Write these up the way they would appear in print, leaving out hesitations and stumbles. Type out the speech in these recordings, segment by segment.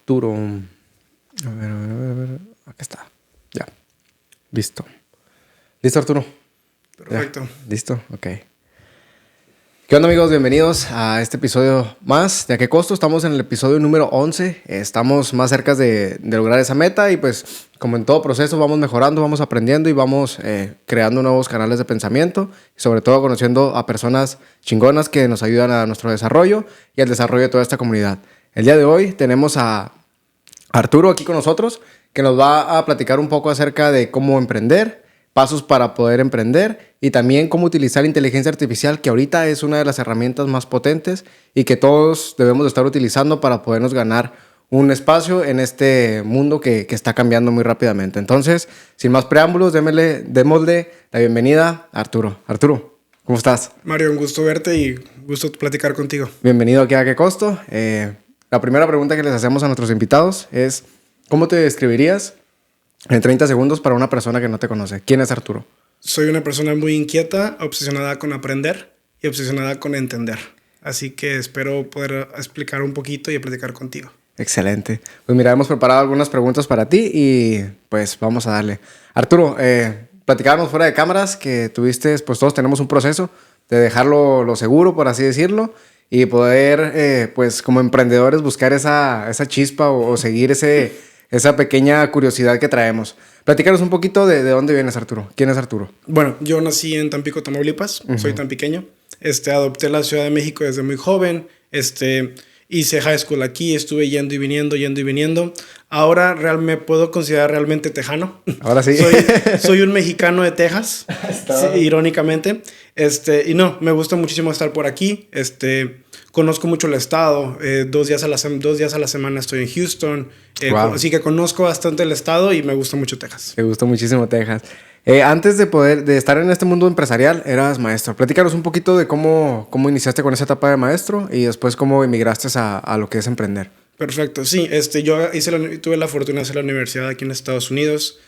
Arturo. A ver. Aquí está. Ya. Listo. ¿Listo, Arturo? Perfecto. ¿Ya? ¿Listo? Ok. ¿Qué onda, amigos? Bienvenidos a este episodio más de ¿A qué costo? Estamos en el episodio número 11. Estamos más cerca de lograr esa meta y pues como en todo proceso vamos mejorando, vamos aprendiendo y vamos creando nuevos canales de pensamiento y sobre todo conociendo a personas chingonas que nos ayudan a nuestro desarrollo y al desarrollo de toda esta comunidad. El día de hoy tenemos a Arturo aquí con nosotros que nos va a platicar un poco acerca de cómo emprender, pasos para poder emprender y también cómo utilizar inteligencia artificial, que ahorita es una de las herramientas más potentes y que todos debemos de estar utilizando para podernos ganar un espacio en este mundo que está cambiando muy rápidamente. Entonces, sin más preámbulos, démosle la bienvenida a Arturo. Arturo, ¿cómo estás? Mario, un gusto verte y gusto platicar contigo. Bienvenido aquí a ¿A qué costo? La primera pregunta que les hacemos a nuestros invitados es, ¿cómo te describirías en 30 segundos para una persona que no te conoce? ¿Quién es Arturo? Soy una persona muy inquieta, obsesionada con aprender y obsesionada con entender. Así que espero poder explicar un poquito y platicar contigo. Excelente. Pues mira, hemos preparado algunas preguntas para ti y pues vamos a darle. Arturo, platicábamos fuera de cámaras que tuviste, pues todos tenemos un proceso de dejarlo lo seguro, por así decirlo, y poder, pues como emprendedores, buscar esa chispa o seguir esa pequeña curiosidad que traemos. Platícanos un poquito de dónde vienes, Arturo. ¿Quién es Arturo? Bueno, yo nací en Tampico, Tamaulipas. Soy tan pequeño. Adopté la Ciudad de México desde muy joven. Hice high school aquí. Estuve yendo y viniendo. Ahora me puedo considerar realmente tejano. Ahora sí. Soy un mexicano de Texas, sí, irónicamente. Y no, me gusta muchísimo estar por aquí. Conozco mucho el estado. 2 días a la semana estoy en Houston. Wow. Así que conozco bastante el estado y me gusta mucho Texas. Me gusta muchísimo Texas. Antes de estar en este mundo empresarial, eras maestro. Platícanos un poquito de cómo iniciaste con esa etapa de maestro y después cómo emigraste a lo que es emprender. Perfecto, sí. Yo tuve la fortuna de hacer la universidad aquí en Estados Unidos.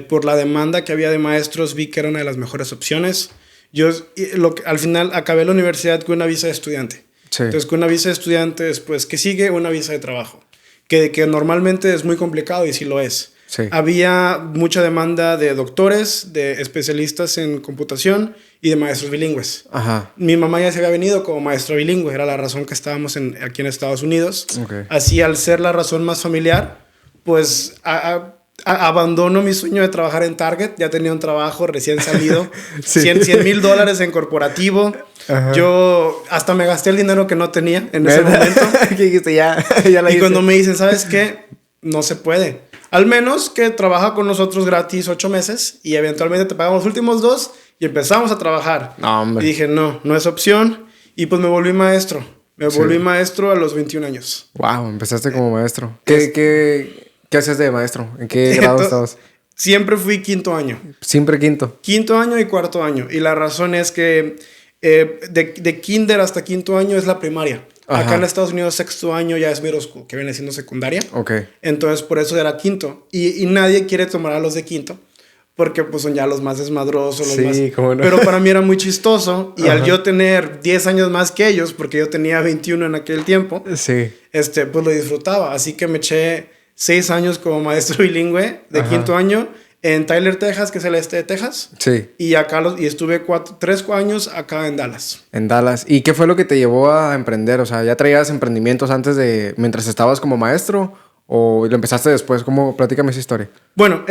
Por la demanda que había de maestros, vi que era una de las mejores opciones. Al final acabé la universidad con una visa de estudiante. Sí. Entonces, con una visa de estudiante, después, ¿qué sigue? Una visa de trabajo. Que normalmente es muy complicado y sí lo es. Sí. Había mucha demanda de doctores, de especialistas en computación y de maestros bilingües. Ajá. Mi mamá ya se había venido como maestro bilingüe, era la razón que estábamos aquí en Estados Unidos. Okay. Así, al ser la razón más familiar, pues abandono mi sueño de trabajar en Target. Ya tenía un trabajo recién salido, Sí. $100,000 en corporativo. Ajá. Yo hasta me gasté el dinero que no tenía en ese momento. ¿Qué dijiste? Ya la hice. Y cuando me dicen, ¿sabes qué? No se puede. Al menos que trabaja con nosotros gratis 8 meses y eventualmente te pagamos los últimos 2 y empezamos a trabajar. No, hombre. Y dije, no es opción. Y pues me volví maestro. Volví maestro a los 21 años. Wow, empezaste como maestro. ¿Qué hacías de maestro? ¿En qué grado estabas? Siempre fui quinto año. Siempre quinto. Quinto año y cuarto año. Y la razón es que de kinder hasta quinto año es la primaria. Ajá. Acá en Estados Unidos, sexto año ya es middle school, que viene siendo secundaria. Ok. Entonces, por eso era quinto. Y nadie quiere tomar a los de quinto, porque pues son ya los más desmadrosos. Sí, cómo no. Pero para mí era muy chistoso. Y Ajá. al yo tener 10 años más que ellos, porque yo tenía 21 en aquel tiempo, sí. Pues lo disfrutaba. Así que me eché 6 años como maestro bilingüe de Ajá. quinto año en Tyler, Texas, que es el este de Texas. Sí. Y estuve 3 años acá en Dallas. En Dallas. ¿Y qué fue lo que te llevó a emprender? O sea, ¿ya traías emprendimientos mientras estabas como maestro? ¿O lo empezaste después? Platícame esa historia. Bueno,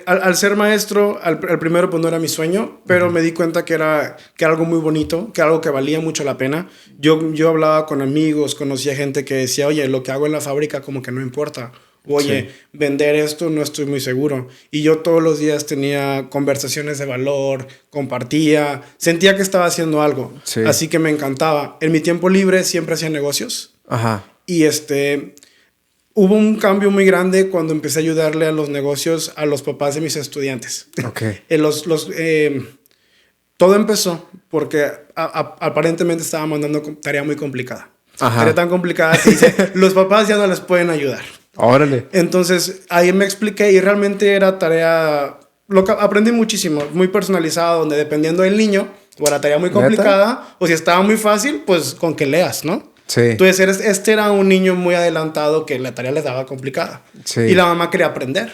al ser maestro, al primero pues no era mi sueño, pero me di cuenta que era algo muy bonito, que era algo que valía mucho la pena. Yo hablaba con amigos, conocía gente que decía, oye, lo que hago en la fábrica como que no importa. Oye, sí, vender esto no estoy muy seguro. Y yo todos los días tenía conversaciones de valor, compartía, sentía que estaba haciendo algo. Sí. Así que me encantaba. En mi tiempo libre siempre hacía negocios. Ajá. Y hubo un cambio muy grande cuando empecé a ayudarle a los negocios a los papás de mis estudiantes. Okay. Todo empezó porque aparentemente estaba mandando tarea muy complicada. Ajá. Tarea tan complicada que dice, los papás ya no les pueden ayudar. Órale. Entonces, ahí me expliqué y realmente era tarea... aprendí muchísimo, muy personalizado, donde dependiendo del niño, o era tarea muy complicada, ¿neta? O si estaba muy fácil, pues con que leas, ¿no? Sí. Entonces, este era un niño muy adelantado que la tarea le daba complicada. Sí. Y la mamá quería aprender.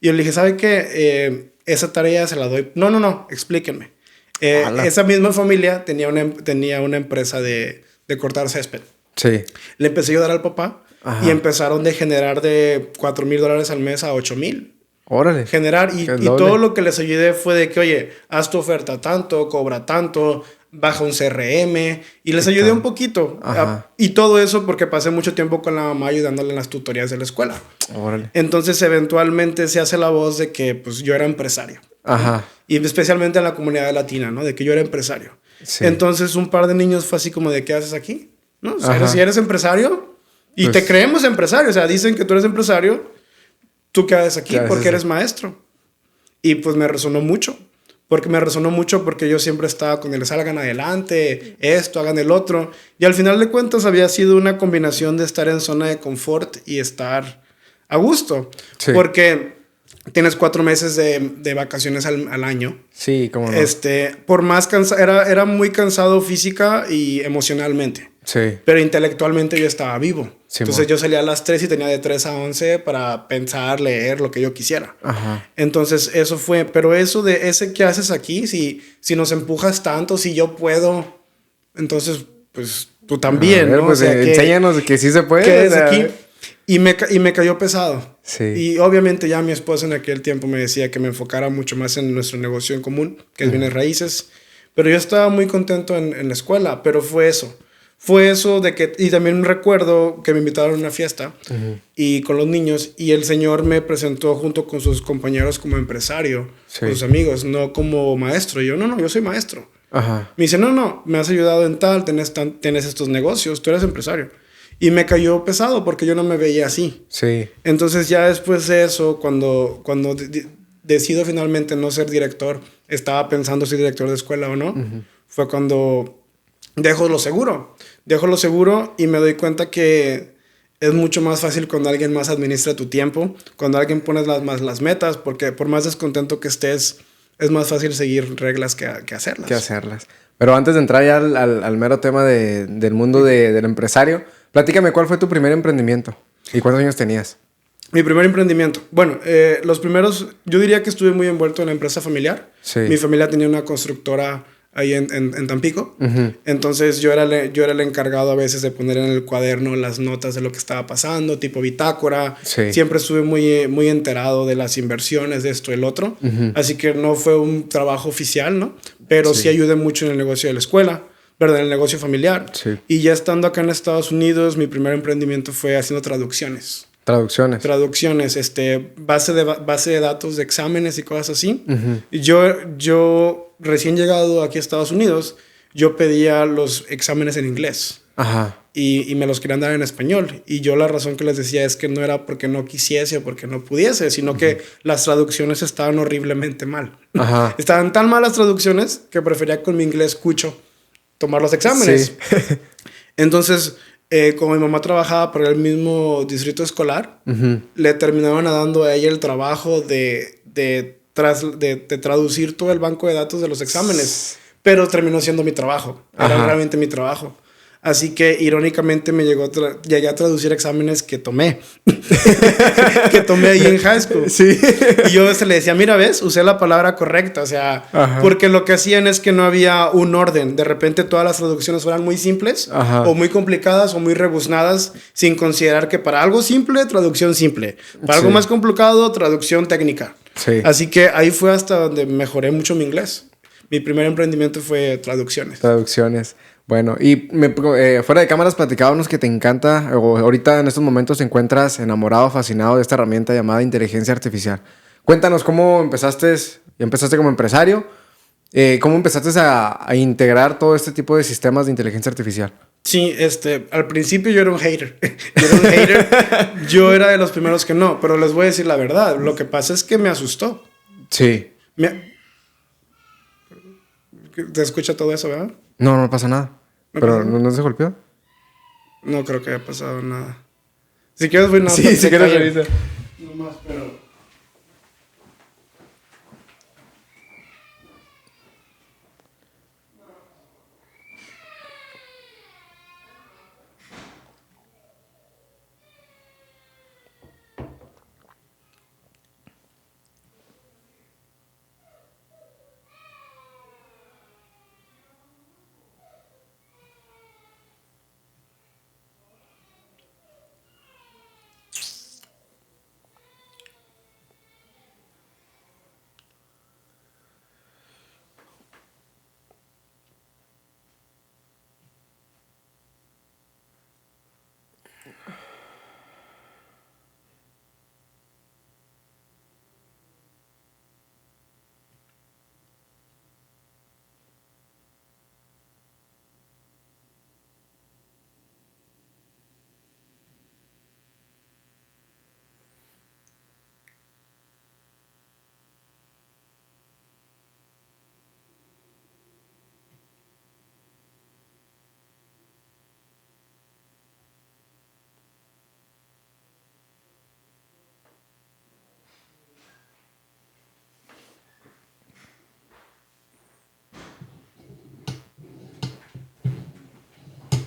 Y yo le dije, ¿sabe qué? Esa tarea se la doy. No, explíquenme. Ala. Esa misma familia tenía una empresa de cortar césped. Sí. Le empecé a ayudar al papá. Ajá. Y empezaron de generar de $4,000 al mes a $8,000. Órale. Generar. Que Y es doble. todo lo que les ayudé fue de que, oye, haz tu oferta tanto, cobra tanto, baja un CRM. Y les ayudé un poquito. Ajá. Y todo eso porque pasé mucho tiempo con la mamá ayudándole en las tutorías de la escuela. Órale. Entonces, eventualmente se hace la voz de que pues, yo era empresario. Ajá. Y especialmente en la comunidad latina, ¿no? De que yo era empresario. Sí. Entonces, un par de niños fue así como de, ¿qué haces aquí? ¿No? Ajá. Si eres empresario y Pues- te creemos empresario. O sea, dicen que tú eres empresario, ¿tú qué haces aquí? ¿Qué haces Porque aquí? eres maestro. Y pues me resonó mucho. Porque yo siempre estaba con el salgan adelante, esto, hagan el otro. Y al final de cuentas había sido una combinación de estar en zona de confort y estar a gusto. Sí. Porque tienes 4 meses de vacaciones al año. Sí, cómo no. Por más cansado, era muy cansado física y emocionalmente. Sí. Pero intelectualmente yo estaba vivo. Sí, Entonces mo. yo salía a las 3 y tenía de 3 a 11 para pensar, leer, lo que yo quisiera. Ajá. Entonces eso fue, pero eso de ese que haces aquí, si nos empujas tanto, si yo puedo, entonces pues tú también, A ver, ¿no? pues o sea, enséñanos que sí se puede. que o es sea, aquí. Y me cayó pesado. Sí. Y obviamente ya mi esposa en aquel tiempo me decía que me enfocara mucho más en nuestro negocio en común, que es bienes raíces. Pero yo estaba muy contento en la escuela, pero fue eso. Fue eso de que, y también recuerdo que me invitaron a una fiesta y con los niños y el señor me presentó junto con sus compañeros como empresario, Sí. con sus amigos, no como maestro. Y yo, no, yo soy maestro. Ajá. Me dice, no, me has ayudado en tal, tenés estos negocios, tú eres empresario. Y me cayó pesado porque yo no me veía así. Sí. Entonces ya después de eso, cuando decido finalmente no ser director, estaba pensando si director de escuela o no, fue cuando dejo lo seguro y me doy cuenta que es mucho más fácil cuando alguien más administra tu tiempo, cuando alguien pones las metas, porque por más descontento que estés, es más fácil seguir reglas que hacerlas. Que hacerlas. Pero antes de entrar ya al mero tema del mundo del empresario, platícame cuál fue tu primer emprendimiento y cuántos años tenías. Mi primer emprendimiento. Bueno, los primeros, yo diría que estuve muy envuelto en la empresa familiar. Sí. Mi familia tenía una constructora ahí en Tampico. Entonces yo era el encargado a veces de poner en el cuaderno las notas de lo que estaba pasando, tipo bitácora. Sí. Siempre estuve muy enterado de las inversiones, de esto y el otro. Así que no fue un trabajo oficial, ¿no? Pero sí ayudé mucho en el negocio de la escuela, ¿verdad? En el negocio familiar. Sí. Y ya estando acá en Estados Unidos, mi primer emprendimiento fue haciendo traducciones. Traducciones. Base de datos de exámenes y cosas así. Yo recién llegado aquí a Estados Unidos, yo pedía los exámenes en inglés. Ajá. Y me los querían dar en español. Y yo la razón que les decía es que no era porque no quisiese o porque no pudiese, sino que las traducciones estaban horriblemente mal. Ajá. Estaban tan mal las traducciones que prefería con mi inglés cucho tomar los exámenes. Sí. Entonces, como mi mamá trabajaba para el mismo distrito escolar, le terminaban dando a ella el trabajo de traducir todo el banco de datos de los exámenes. Pero terminó siendo mi trabajo. Era realmente mi trabajo. Así que irónicamente llegué a traducir exámenes que tomé. Que tomé ahí en high school. Sí. Y yo le decía, mira, ¿ves? Usé la palabra correcta. O sea, porque lo que hacían es que no había un orden. De repente todas las traducciones eran muy simples, o muy complicadas, o muy rebuznadas, sin considerar que para algo simple, traducción simple. Para algo más complicado, traducción técnica. Sí. Así que ahí fue hasta donde mejoré mucho mi inglés. Mi primer emprendimiento fue traducciones. Traducciones. Bueno, y fuera de cámaras platicábamos que te encanta, o ahorita en estos momentos te encuentras enamorado, fascinado de esta herramienta llamada inteligencia artificial. Cuéntanos cómo empezaste como empresario, cómo empezaste a integrar todo este tipo de sistemas de inteligencia artificial. Sí, al principio yo era un hater. Yo era de los primeros que no, pero les voy a decir la verdad. Lo que pasa es que me asustó. Sí. ¿Te escucha todo eso, verdad? No pasa nada. ¿Pero no se golpeó? No creo que haya pasado nada. Si quieres voy a... Sí, si quieres revisa. No más, pero...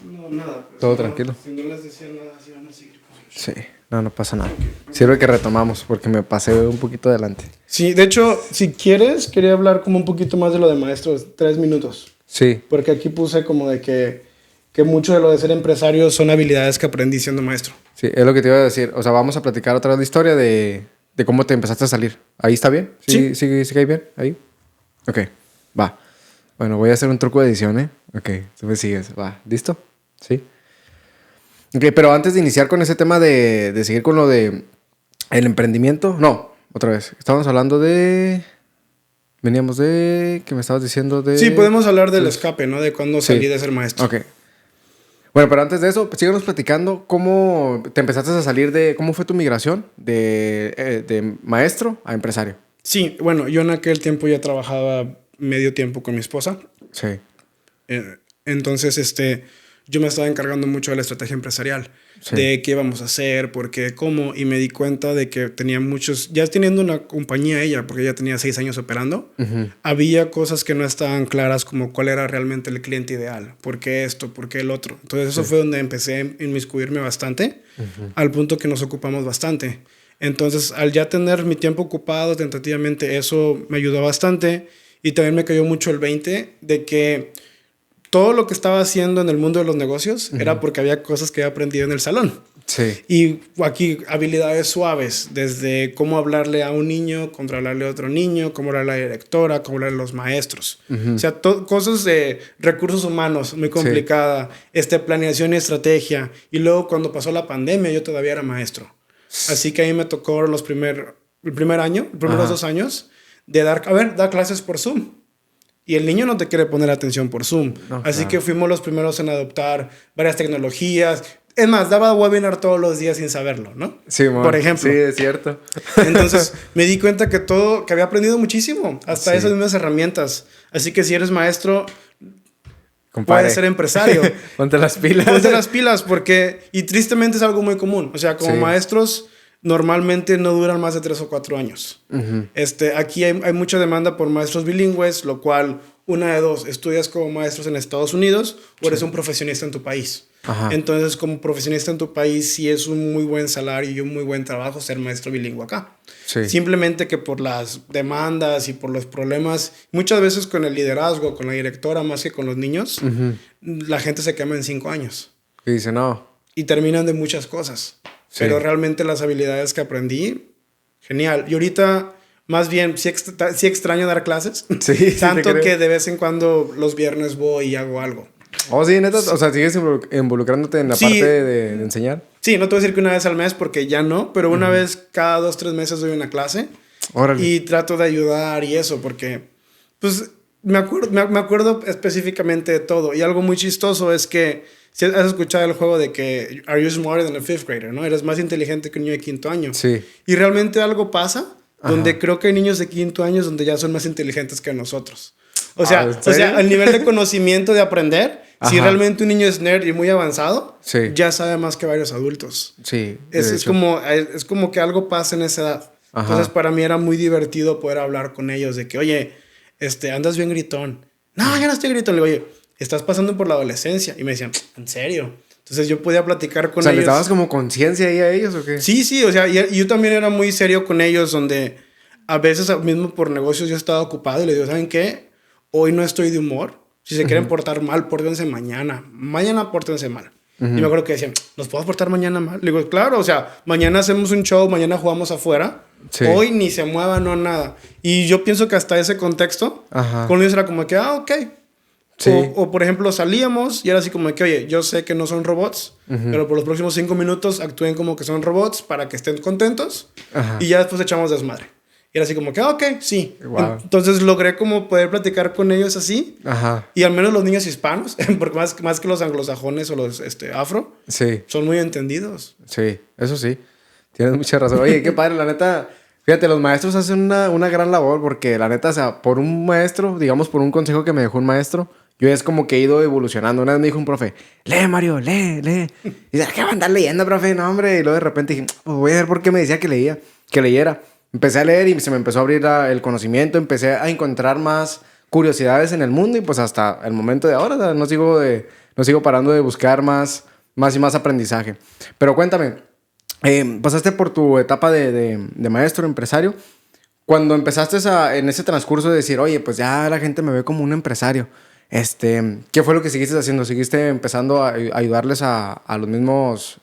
No, nada. Todo tranquilo. Si no les decía nada, así van a seguir. Sí, no pasa nada. Sirve que retomamos porque me pasé un poquito adelante. Sí, de hecho, si quieres, quería hablar como un poquito más de lo de maestros, 3 minutos. Sí. Porque aquí puse como de que mucho de lo de ser empresario son habilidades que aprendí siendo maestro. Sí, es lo que te iba a decir. O sea, vamos a platicar otra vez la historia de cómo te empezaste a salir. ¿Ahí está bien? Sí. ¿Sigue ahí bien? ¿Ahí? Ok, va. Bueno, voy a hacer un truco de edición, ¿eh? Ok, tú me sigues. Va, ¿listo? Sí. Ok, pero antes de iniciar con ese tema de seguir con lo de el emprendimiento. No, otra vez. Estábamos hablando de... Veníamos de... ¿Qué me estabas diciendo de...? Sí, podemos hablar del escape, ¿no? De cuando salí de ser maestro. Ok. Bueno, pero antes de eso, pues, síganos platicando cómo te empezaste a salir de... ¿Cómo fue tu migración de maestro a empresario? Sí, bueno, yo en aquel tiempo ya trabajaba medio tiempo con mi esposa. Sí. Entonces, yo me estaba encargando mucho de la estrategia empresarial, Sí. de qué íbamos a hacer, por qué, cómo, y me di cuenta de que tenía muchos, ya teniendo una compañía ella, porque ella tenía 6 años operando, había cosas que no estaban claras como cuál era realmente el cliente ideal, por qué esto, por qué el otro. Entonces eso fue donde empecé a inmiscuirme bastante, al punto que nos ocupamos bastante. Entonces, al ya tener mi tiempo ocupado tentativamente, eso me ayudó bastante, y también me cayó mucho el 20 de que todo lo que estaba haciendo en el mundo de los negocios era porque había cosas que había aprendido en el salón. Sí. Y aquí habilidades suaves, desde cómo hablarle a un niño, cómo hablarle a otro niño, cómo hablarle a la directora, cómo hablarle a los maestros. O sea, cosas de recursos humanos muy complicada, planeación y estrategia. Y luego cuando pasó la pandemia yo todavía era maestro. Así que a mí me tocó el primer año, los primeros 2 años, de dar clases por Zoom. Y el niño no te quiere poner atención por Zoom. No, Así claro. que fuimos los primeros en adoptar varias tecnologías. Es más, daba webinar todos los días sin saberlo, ¿no? Sí, man. Por ejemplo. Sí, es cierto. Entonces me di cuenta que había aprendido muchísimo, hasta esas mismas herramientas. Así que si eres maestro, Compadre. puedes ser empresario. Ponte las pilas. Ponte las pilas y tristemente es algo muy común. O sea, como maestros normalmente no duran más de 3 o 4 años. Aquí hay mucha demanda por maestros bilingües, lo cual, una de dos, estudias como maestros en Estados Unidos o eres un profesionista en tu país. Ajá. Entonces, como profesionista en tu país, sí es un muy buen salario y un muy buen trabajo ser maestro bilingüe acá. Sí. Simplemente que por las demandas y por los problemas, muchas veces con el liderazgo, con la directora, más que con los niños, la gente se quema en 5 años. Y dice, no. Y terminan de muchas cosas. Sí. Pero realmente las habilidades que aprendí, genial. Y ahorita, más bien, sí extraño dar clases. Sí, tanto que de vez en cuando los viernes voy y hago algo. Oh, sí, neta. O sea, ¿sigues involucrándote en la parte de enseñar? Sí, no te voy a decir que una vez al mes porque ya no, pero una vez cada 2 o 3 meses doy una clase. Órale. Y trato de ayudar y eso, porque pues me acuerdo específicamente de todo. Y algo muy chistoso es que si has escuchado el juego de que are you smarter than a fifth grader, ¿no? Eres más inteligente que un niño de 5º año. Sí. Y realmente algo pasa donde creo que hay niños de 5º año donde ya son más inteligentes que nosotros. O sea, el nivel de conocimiento de aprender, si realmente un niño es nerd y muy avanzado, ya sabe más que varios adultos. Sí. Es como que algo pasa en esa edad. Entonces, para mí era muy divertido poder hablar con ellos de que, oye, andas bien gritón. No, ya no estoy gritón. Le digo, oye, estás pasando por la adolescencia. Y me decían, ¿en serio? Entonces yo podía platicar con ellos. ¿les dabas como conciencia ahí a ellos o qué? Sí, o sea, y yo también era muy serio con ellos, donde a veces mismo por negocios yo estaba ocupado y les digo, ¿saben qué? Hoy no estoy de humor. Si se quieren portar mal, pórtense mañana. Mañana pórtense mal. Y me acuerdo que decían, ¿nos podemos portar mañana mal? Le digo, claro, o sea, mañana hacemos un show, mañana jugamos afuera. Sí. Hoy ni se mueva, no nada. Y yo pienso que hasta ese contexto, con ellos era como que, ok. Sí. O, por ejemplo, salíamos y era así como de que, oye, yo sé que no son robots, pero por los próximos 5 minutos actúen como que son robots para que estén contentos. Ajá. Y ya después echamos desmadre. Y era así como que, ok, sí. Wow. Entonces logré como poder platicar con ellos así. Ajá. Y al menos los niños hispanos, porque más que los anglosajones o los afro, Sí. son muy entendidos. Sí, eso sí. Tienes mucha razón. Oye, qué padre, la neta. Fíjate, los maestros hacen una gran labor porque la neta, o sea, por un maestro, digamos, por un consejo que me dejó un maestro, yo es como que he ido evolucionando. Una vez me dijo un profe, lee, Mario, lee. Y dice, ¿qué va a andar leyendo, profe? No, hombre. Y luego de repente dije, pues voy a ver por qué me decía que leyera. Empecé a leer y se me empezó a abrir el conocimiento. Empecé a encontrar más curiosidades en el mundo y pues hasta el momento de ahora, o sea, no sigo parando de buscar más y más aprendizaje. Pero cuéntame, pasaste por tu etapa de maestro, empresario. Cuando empezaste en ese transcurso de decir, oye, pues ya la gente me ve como un empresario, ¿qué fue lo que seguiste haciendo? ¿Seguiste empezando a ayudarles a los mismos,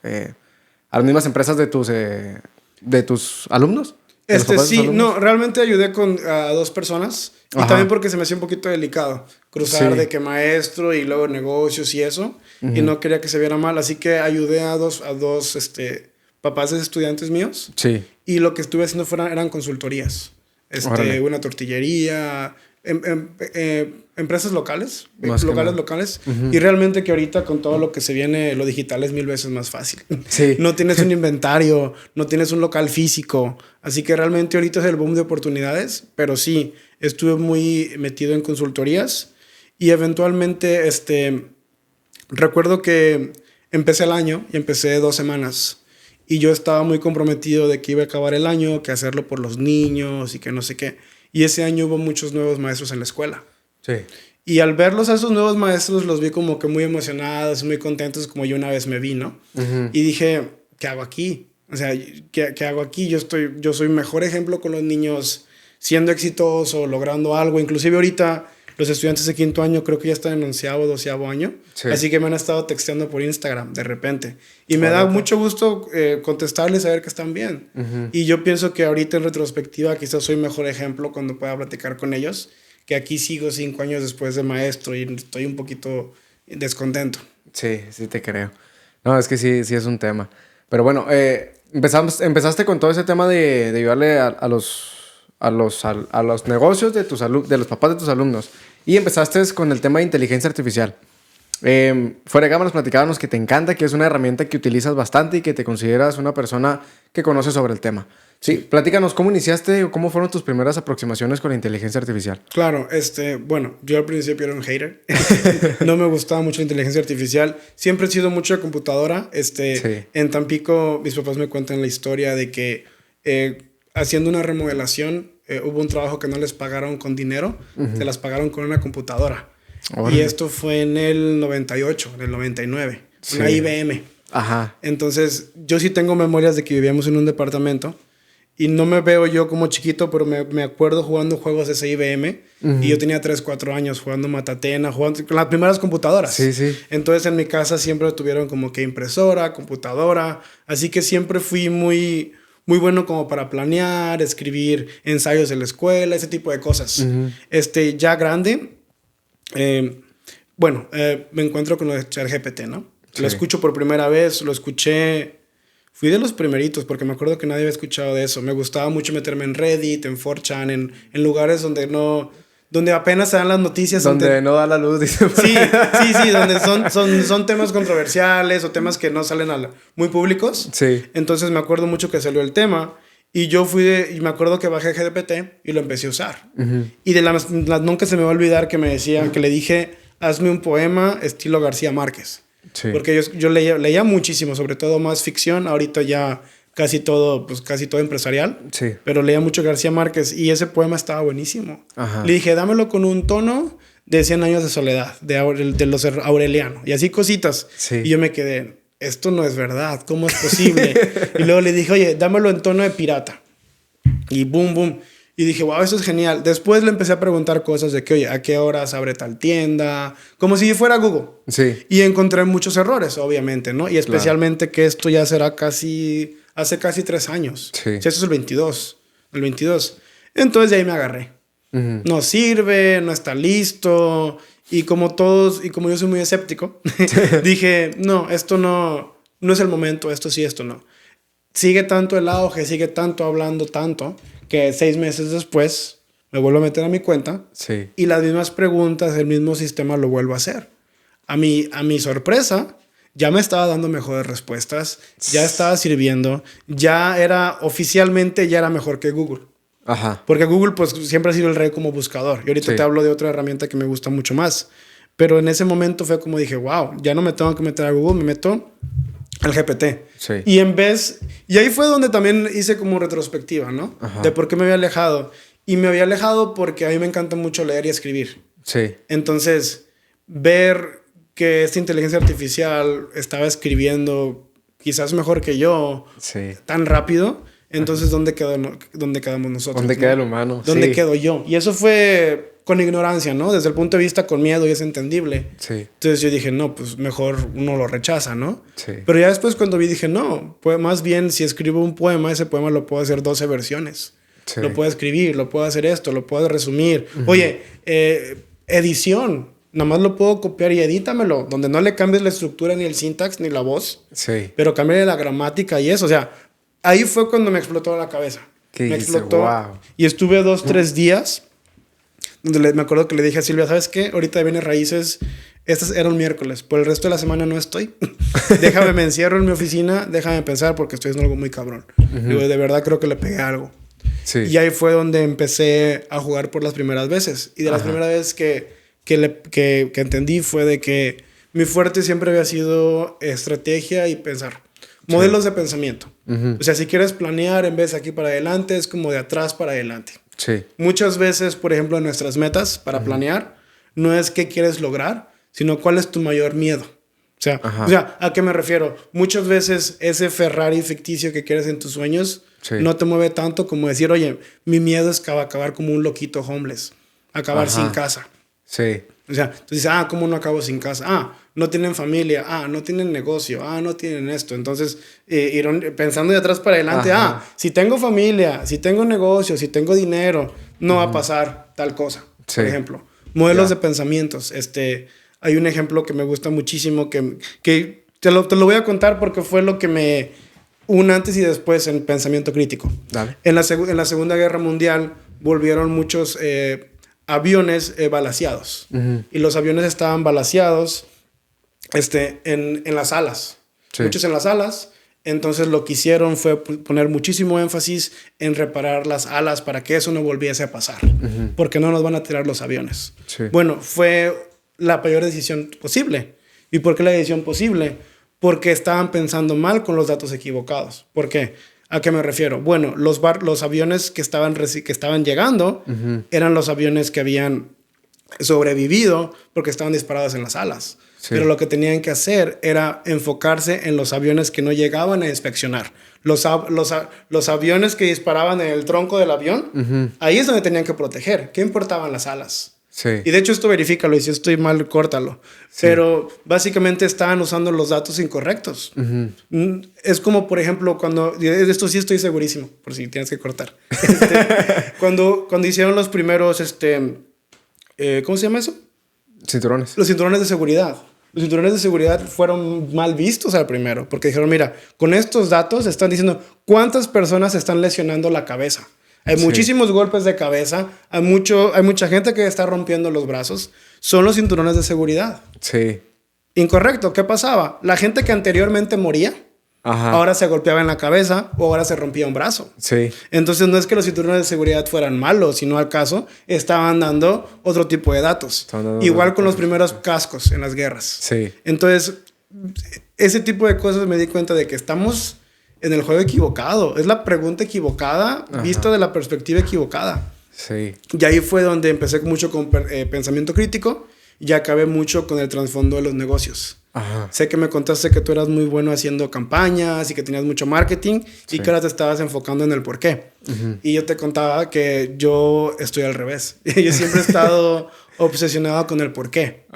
a las mismas empresas de tus alumnos? ¿De los papás de tus Sí, alumnos? no, realmente ayudé a 2 personas. Y Ajá. también porque se me hacía un poquito delicado cruzar Sí. de que maestro y luego negocios y eso. Y no quería que se viera mal. Así que ayudé a dos papás de estudiantes míos. Sí. Y lo que estuve haciendo eran consultorías. Órale. Una tortillería, empresas locales, Más que nada. locales. Y realmente que ahorita con todo lo que se viene, lo digital es 1000 veces más fácil. Sí. No tienes un inventario, no tienes un local físico. Así que realmente ahorita es el boom de oportunidades. Pero sí, estuve muy metido en consultorías. Y eventualmente, recuerdo que empecé el año y empecé 2 semanas. Y yo estaba muy comprometido de que iba a acabar el año, que hacerlo por los niños y que no sé qué. Y ese año hubo muchos nuevos maestros en la escuela. Sí. Y al verlos a esos nuevos maestros, los vi como que muy emocionados, muy contentos, como yo una vez me vi, ¿no? Y dije, ¿qué hago aquí? O sea, ¿qué hago aquí? Yo soy mejor ejemplo con los niños, siendo exitoso, logrando algo. Inclusive ahorita los estudiantes de 5º año creo que ya están en 11º, 12º año. Sí. Así que me han estado texteando por Instagram de repente. Y me da mucho gusto contestarles, saber que están bien. Y yo pienso que ahorita en retrospectiva quizás soy mejor ejemplo cuando pueda platicar con ellos, que aquí sigo 5 años después de maestro y estoy un poquito descontento. Sí, sí te creo. No, es que sí es un tema. Pero bueno, empezaste con todo ese tema de ayudarle a los negocios de los papás de tus alumnos. Y empezaste con el tema de inteligencia artificial. Fuera de cámaras platicábamos que te encanta, que es una herramienta que utilizas bastante y que te consideras una persona que conoce sobre el tema. Sí, platícanos, ¿cómo iniciaste o cómo fueron tus primeras aproximaciones con la inteligencia artificial? Claro, bueno, yo al principio era un hater. No me gustaba mucho la inteligencia artificial. Siempre he sido mucho de computadora. Sí. En Tampico, mis papás me cuentan la historia de que haciendo una remodelación, hubo un trabajo que no les pagaron con dinero, se las pagaron con una computadora. Órale. Y esto fue en el 98, en el 99, Sí. una IBM. Ajá. Entonces, yo sí tengo memorias de que vivíamos en un departamento y no me veo yo como chiquito, pero me acuerdo jugando juegos de ese IBM y yo tenía 3, 4 años jugando Matatena, jugando con las primeras computadoras. Sí, sí. Entonces, en mi casa siempre tuvieron como que impresora, computadora, así que siempre fui muy bueno como para planear, escribir ensayos de la escuela, ese tipo de cosas. Ya grande, me encuentro con lo de ChatGPT, ¿no? Sí. Lo escucho por primera vez, lo escuché. Fui de los primeritos porque me acuerdo que nadie había escuchado de eso. Me gustaba mucho meterme en Reddit, en 4chan, en lugares donde apenas se dan las noticias. Donde no da la luz, dice. Sí, donde son temas controversiales o temas que no salen muy públicos. Sí. Entonces me acuerdo mucho que salió el tema y yo y me acuerdo que bajé GPT y lo empecé a usar. Y nunca se me va a olvidar que que le dije, hazme un poema estilo García Márquez. Sí. Porque yo leía muchísimo, sobre todo más ficción, ahorita ya casi todo empresarial. Sí. Pero leía mucho García Márquez y ese poema estaba buenísimo. Ajá. Le dije, dámelo con un tono de 100 años de soledad, de los Aureliano, y así cositas. Sí. Y yo me quedé, esto no es verdad, ¿cómo es posible? Y luego le dije, oye, dámelo en tono de pirata. Y boom, boom. Y dije, wow, eso es genial. Después le empecé a preguntar cosas de que, oye, ¿a qué horas abre tal tienda? Como si fuera Google. Sí. Y encontré muchos errores, obviamente, ¿no? Y especialmente que esto ya será hace casi 3 años. Sí. Eso es el 22. Entonces de ahí me agarré. No sirve, no está listo. Y como todos, y como yo soy muy escéptico, dije, no, esto no es el momento, esto sí, esto no. Sigue tanto el auge, sigue tanto hablando tanto, que 6 meses después me vuelvo a meter a mi cuenta Sí. y las mismas preguntas, el mismo sistema lo vuelvo a hacer. A mi sorpresa, ya me estaba dando mejores respuestas, ya estaba sirviendo, ya era oficialmente, ya era mejor que Google. Ajá. Porque Google pues siempre ha sido el rey como buscador. Y ahorita Sí. te hablo de otra herramienta que me gusta mucho más. Pero en ese momento fue como dije, wow, ya no me tengo que meter a Google, me meto al GPT. Sí. Y y ahí fue donde también hice como retrospectiva, ¿no? Ajá. De por qué me había alejado. Y me había alejado porque a mí me encanta mucho leer y escribir. Sí. Entonces, ver que esta inteligencia artificial estaba escribiendo quizás mejor que yo, Sí. tan rápido, entonces, ¿dónde quedamos nosotros? ¿Dónde ¿no? queda el humano? ¿Dónde Sí. quedo yo? Y eso fue con ignorancia, ¿no? Desde el punto de vista con miedo y es entendible. Sí. Entonces yo dije, no, pues mejor uno lo rechaza, ¿no? Sí. Pero ya después cuando vi dije, no, pues más bien si escribo un poema, ese poema lo puedo hacer 12 versiones. Sí. Lo puedo escribir, lo puedo hacer esto, lo puedo resumir. Oye, edición, nada más lo puedo copiar y edítamelo, donde no le cambies la estructura, ni el sintax, ni la voz, Sí. pero cámbiale la gramática y eso. O sea, ahí fue cuando me explotó la cabeza. ¿Qué Me dice? explotó. Wow. Y estuve 2-3 días donde me acuerdo que le dije a Silvia, ¿sabes qué? Ahorita viene raíces. Estas eran un miércoles. Por el resto de la semana no estoy. Déjame, me encierro en mi oficina. Déjame pensar porque estoy haciendo algo muy cabrón. Digo, de verdad creo que le pegué algo. Sí. Y ahí fue donde empecé a jugar por las primeras veces. Y de las primeras veces que entendí fue de que mi fuerte siempre había sido estrategia y pensar. Modelos de pensamiento. O sea, si quieres planear en vez de aquí para adelante, es como de atrás para adelante. Sí. Muchas veces, por ejemplo, en nuestras metas para planear, no es qué quieres lograr, sino cuál es tu mayor miedo. O sea, ¿a qué me refiero? Muchas veces ese Ferrari ficticio que quieres en tus sueños no te mueve tanto como decir, oye, mi miedo es acabar como un loquito homeless, acabar sin casa. Sí. O sea, tú dices, ¿cómo no acabo sin casa? No tienen familia, no tienen negocio, no tienen esto. Entonces, ir pensando de atrás para adelante, si tengo familia, si tengo negocio, si tengo dinero, no va a pasar tal cosa, por ejemplo. Modelos de pensamientos. Hay un ejemplo que me gusta muchísimo que te lo voy a contar porque fue lo que un antes y después en pensamiento crítico. Dale. En la Segunda Guerra Mundial volvieron muchos aviones balaceados. Y los aviones estaban balaceados en las alas. Sí. Muchos en las alas. Entonces lo que hicieron fue poner muchísimo énfasis en reparar las alas para que eso no volviese a pasar. Porque no nos van a tirar los aviones. Sí. Bueno, fue la peor decisión posible. ¿Y por qué la decisión posible? Porque estaban pensando mal con los datos equivocados. ¿Por qué? ¿A qué me refiero? Bueno, los aviones que estaban llegando eran los aviones que habían sobrevivido porque estaban disparados en las alas. Sí. Pero lo que tenían que hacer era enfocarse en los aviones que no llegaban a inspeccionar. Los aviones que disparaban en el tronco del avión, ahí es donde tenían que proteger. ¿Qué importaban las alas? Sí. Y de hecho esto verifícalo y si estoy mal, córtalo. Sí. Pero básicamente estaban usando los datos incorrectos. Es como, por ejemplo, de esto sí estoy segurísimo, por si tienes que cortar. Cuando hicieron los primeros, ¿cómo se llama eso? Cinturones. Los cinturones de seguridad. Los cinturones de seguridad fueron mal vistos al primero, porque dijeron, mira, con estos datos están diciendo cuántas personas están lesionando la cabeza. Hay muchísimos golpes de cabeza, hay mucha gente que está rompiendo los brazos. Son los cinturones de seguridad. Sí. Incorrecto. ¿Qué pasaba? La gente que anteriormente moría, ahora se golpeaba en la cabeza o ahora se rompía un brazo. Sí. Entonces no es que los cinturones de seguridad fueran malos, sino al caso estaban dando otro tipo de datos. Igual con los primeros cascos en las guerras. Sí. Entonces, ese tipo de cosas me di cuenta de que estamos en el juego equivocado. Es la pregunta equivocada vista de la perspectiva equivocada. Sí. Y ahí fue donde empecé mucho con pensamiento crítico y acabé mucho con el trasfondo de los negocios. Sé que me contaste que tú eras muy bueno haciendo campañas y que tenías mucho marketing y que ahora te estabas enfocando en el por qué. Y yo te contaba que yo estoy al revés. Yo siempre he estado obsesionado con el por qué.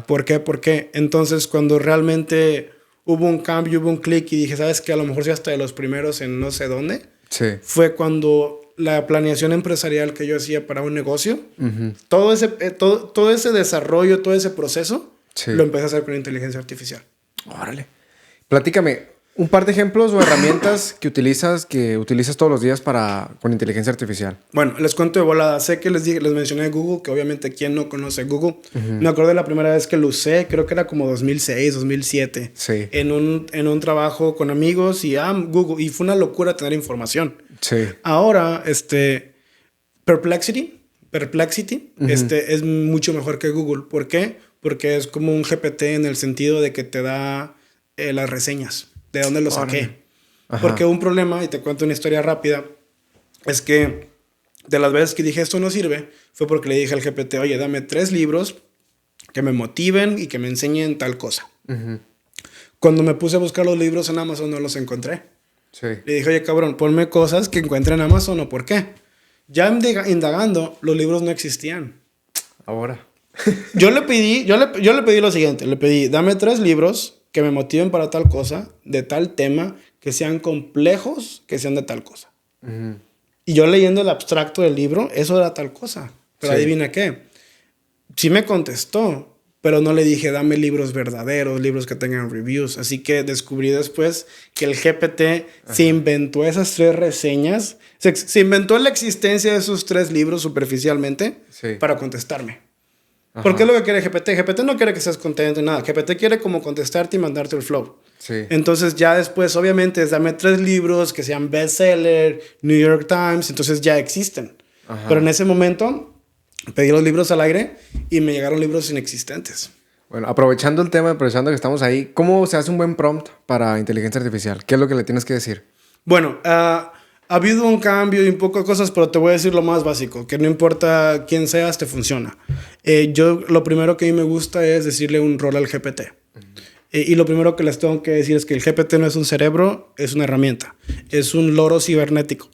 ¿Por qué? ¿Por qué? Entonces, cuando realmente hubo un cambio, hubo un clic y dije, ¿sabes qué? A lo mejor soy hasta de los primeros en no sé dónde. Sí. Fue cuando la planeación empresarial que yo hacía para un negocio, todo ese desarrollo, todo ese proceso, lo empecé a hacer con inteligencia artificial. Órale. Platícame, un par de ejemplos o herramientas que utilizas todos los días con inteligencia artificial. Bueno, les cuento de volada. Sé que les mencioné Google, que obviamente ¿quién no conoce Google? Me acuerdo de la primera vez que lo usé, creo que era como 2006, 2007. Sí. En un trabajo con amigos y Google. Y fue una locura tener información. Sí. Ahora, Perplexity, es mucho mejor que Google. ¿Por qué? Porque es como un GPT en el sentido de que te da las reseñas. ¿De dónde lo saqué? Porque un problema, y te cuento una historia rápida, es que de las veces que dije esto no sirve, fue porque le dije al GPT, oye, dame 3 libros que me motiven y que me enseñen tal cosa. Cuando me puse a buscar los libros en Amazon no los encontré. Sí. Le dije, oye, cabrón, ponme cosas que encuentre en Amazon o por qué. Ya indagando, los libros no existían. Ahora. Yo le pedí lo siguiente, le pedí, dame 3 libros que me motiven para tal cosa, de tal tema, que sean complejos, que sean de tal cosa. Y yo leyendo el abstracto del libro, eso era tal cosa. Pero adivina qué. Sí me contestó, pero no le dije, dame libros verdaderos, libros que tengan reviews. Así que descubrí después que el GPT se inventó esas 3 reseñas. Se inventó la existencia de esos 3 libros superficialmente para contestarme. ¿Por qué es lo que quiere GPT? GPT no quiere que seas contento ni nada. GPT quiere como contestarte y mandarte el flow. Sí. Entonces ya después, obviamente, dame 3 libros que sean bestseller, New York Times. Entonces ya existen. Pero en ese momento pedí los libros al aire y me llegaron libros inexistentes. Bueno, aprovechando el tema, aprovechando que estamos ahí, ¿cómo se hace un buen prompt para inteligencia artificial? ¿Qué es lo que le tienes que decir? Bueno, ha habido un cambio y un poco de cosas, pero te voy a decir lo más básico, que no importa quién seas, te funciona. Yo lo primero que a mí me gusta es decirle un rol al GPT. Y lo primero que les tengo que decir es que el GPT no es un cerebro, es una herramienta. Es un loro cibernético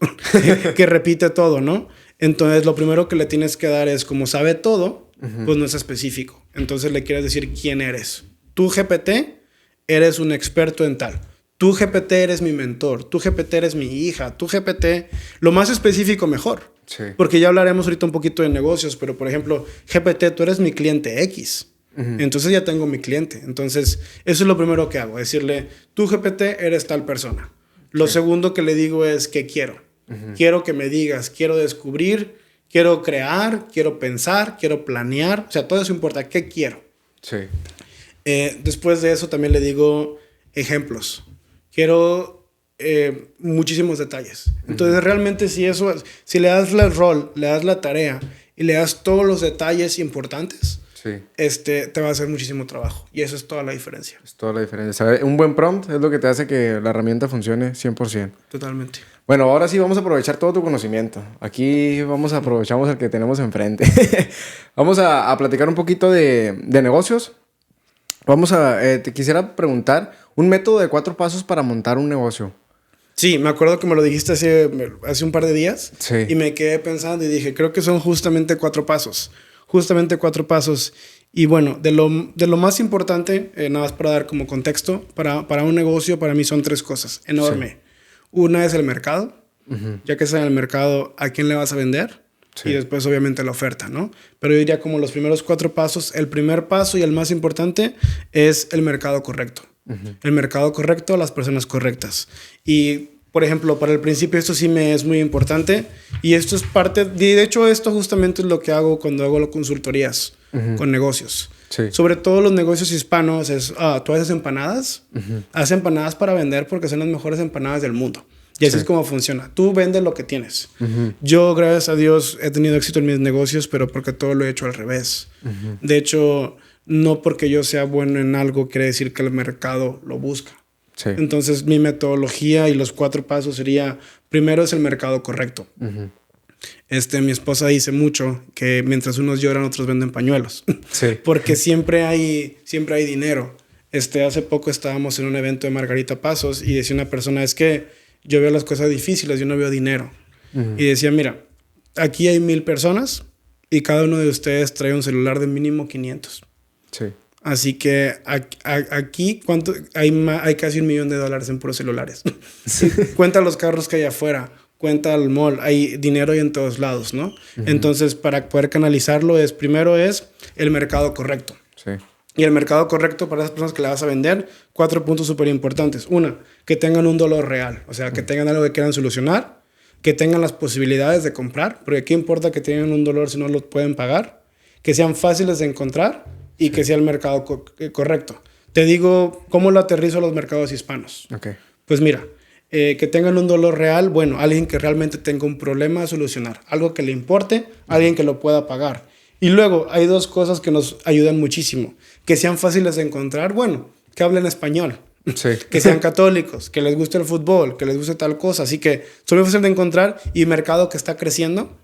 que repite todo, ¿no? Entonces, lo primero que le tienes que dar es, como sabe todo, pues no es específico. Entonces, le quieres decir quién eres. Tú, GPT, eres un experto en tal. Tú, GPT, eres mi mentor. Tú, GPT, eres mi hija. Tú, GPT, lo más específico, mejor. Sí. Porque ya hablaremos ahorita un poquito de negocios, pero, por ejemplo, GPT, tú eres mi cliente X. Entonces, ya tengo mi cliente. Entonces, eso es lo primero que hago. Decirle, tú, GPT, eres tal persona. Lo segundo que le digo es, ¿qué quiero? Quiero que me digas, quiero descubrir, quiero crear, quiero pensar, quiero planear. O sea, todo eso importa. ¿Qué quiero? Sí. Después de eso también le digo ejemplos. Quiero muchísimos detalles. Entonces, realmente si le das el rol, le das la tarea y le das todos los detalles importantes, te va a hacer muchísimo trabajo. Y eso es toda la diferencia. Es toda la diferencia. ¿Sabe? Un buen prompt es lo que te hace que la herramienta funcione 100%. Totalmente. Bueno, ahora sí vamos a aprovechar todo tu conocimiento. Aquí aprovechamos el que tenemos enfrente. Vamos a platicar un poquito de negocios. Te quisiera preguntar un método de 4 pasos para montar un negocio. Sí, me acuerdo que me lo dijiste hace un par de días. Sí. Y me quedé pensando y dije, creo que son justamente 4 pasos. Justamente 4 pasos. Y bueno, de lo más importante, nada más para dar como contexto, para un negocio, para mí son 3 cosas enorme. Sí. Una es el mercado. Ya que está en el mercado, ¿a quién le vas a vender? Sí. Y después, obviamente, la oferta, ¿no? Pero yo diría como los primeros 4 pasos. El primer paso y el más importante es el mercado correcto. El mercado correcto, las personas correctas. Y, por ejemplo, para el principio esto sí me es muy importante. Y esto es parte... De hecho, esto justamente es lo que hago cuando hago las consultorías con negocios. Sí. Sobre todo los negocios hispanos es... ¿tú haces empanadas? Haces empanadas para vender porque son las mejores empanadas del mundo. Y así es como funciona. Tú vendes lo que tienes. Yo, gracias a Dios, he tenido éxito en mis negocios, pero porque todo lo he hecho al revés. De hecho, no porque yo sea bueno en algo quiere decir que el mercado lo busca. Sí. Entonces, mi metodología y los 4 pasos sería, primero es el mercado correcto. Mi esposa dice mucho que mientras unos lloran, otros venden pañuelos. Sí. Porque siempre hay dinero. Hace poco estábamos en un evento de Margarita Pasos y decía una persona, es que yo veo las cosas difíciles, yo no veo dinero. Y decía, mira, aquí hay 1000 personas y cada uno de ustedes trae un celular de mínimo 500. Sí. Así que aquí hay casi $1 million en puros celulares. Sí. Cuenta los carros que hay afuera. cuenta al mall, hay dinero ahí en todos lados, ¿no? Entonces, para poder canalizarlo, primero es el mercado correcto. Sí. Y el mercado correcto para esas personas que le vas a vender, 4 puntos súper importantes. Una, que tengan un dolor real, o sea, que tengan algo que quieran solucionar, que tengan las posibilidades de comprar, porque ¿qué importa que tengan un dolor si no lo pueden pagar? Que sean fáciles de encontrar y que sea el mercado correcto. Te digo, ¿cómo lo aterrizo a los mercados hispanos? Okay. Pues mira, que tengan un dolor real, bueno, alguien que realmente tenga un problema a solucionar, algo que le importe, alguien que lo pueda pagar. Y luego hay 2 cosas que nos ayudan muchísimo, que sean fáciles de encontrar, bueno, que hablen español, sí. que sean católicos, que les guste el fútbol, que les guste tal cosa, así que son muy fáciles de encontrar y mercado que está creciendo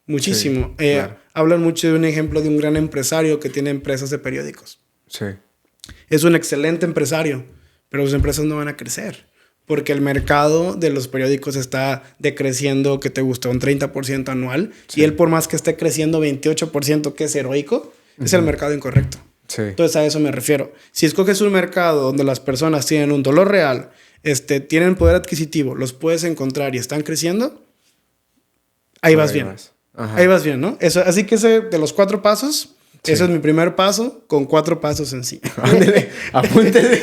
muchísimo. Sí, claro. Hablan mucho de un ejemplo de un gran empresario que tiene empresas de periódicos. Sí. Es un excelente empresario, pero sus empresas no van a crecer. Porque el mercado de los periódicos está decreciendo, que te gusta, un 30% anual. Sí. Y él, por más que esté creciendo 28%, que es heroico, es el mercado incorrecto. Sí. Entonces, a eso me refiero. Si escoges un mercado donde las personas tienen un dolor real, tienen poder adquisitivo, los puedes encontrar y están creciendo, ahí vas bien. Ahí vas bien, ¿no? Eso, así que ese de los 4 pasos... Sí. Ese es mi primer paso, con 4 pasos en sí. Ándale, apúntele.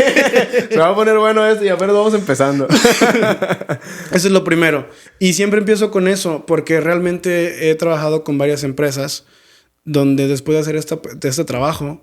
Se va a poner bueno esto y apenas vamos empezando. Eso es lo primero. Y siempre empiezo con eso, porque realmente he trabajado con varias empresas donde después de hacer este trabajo,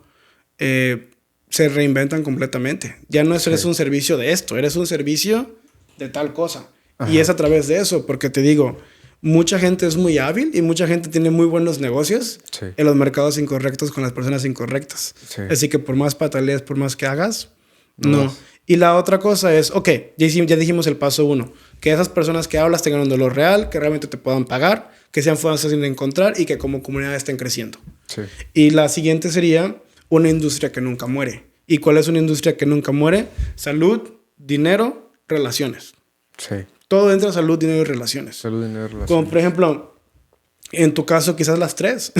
se reinventan completamente. Ya no eres un servicio de esto, eres un servicio de tal cosa. Ajá. Y es a través de eso, porque te digo... Mucha gente es muy hábil y mucha gente tiene muy buenos negocios en los mercados incorrectos con las personas incorrectas. Sí. Así que por más pataleas, por más que hagas, no. Y la otra cosa es, ok, ya dijimos el paso 1, que esas personas que hablas tengan un dolor real, que realmente te puedan pagar, que sean fáciles de encontrar y que como comunidad estén creciendo. Sí. Y la siguiente sería una industria que nunca muere. ¿Y cuál es una industria que nunca muere? Salud, dinero, relaciones. Sí. Todo entra salud, dinero y relaciones. Salud, dinero y relaciones. Como por ejemplo, en tu caso quizás las 3.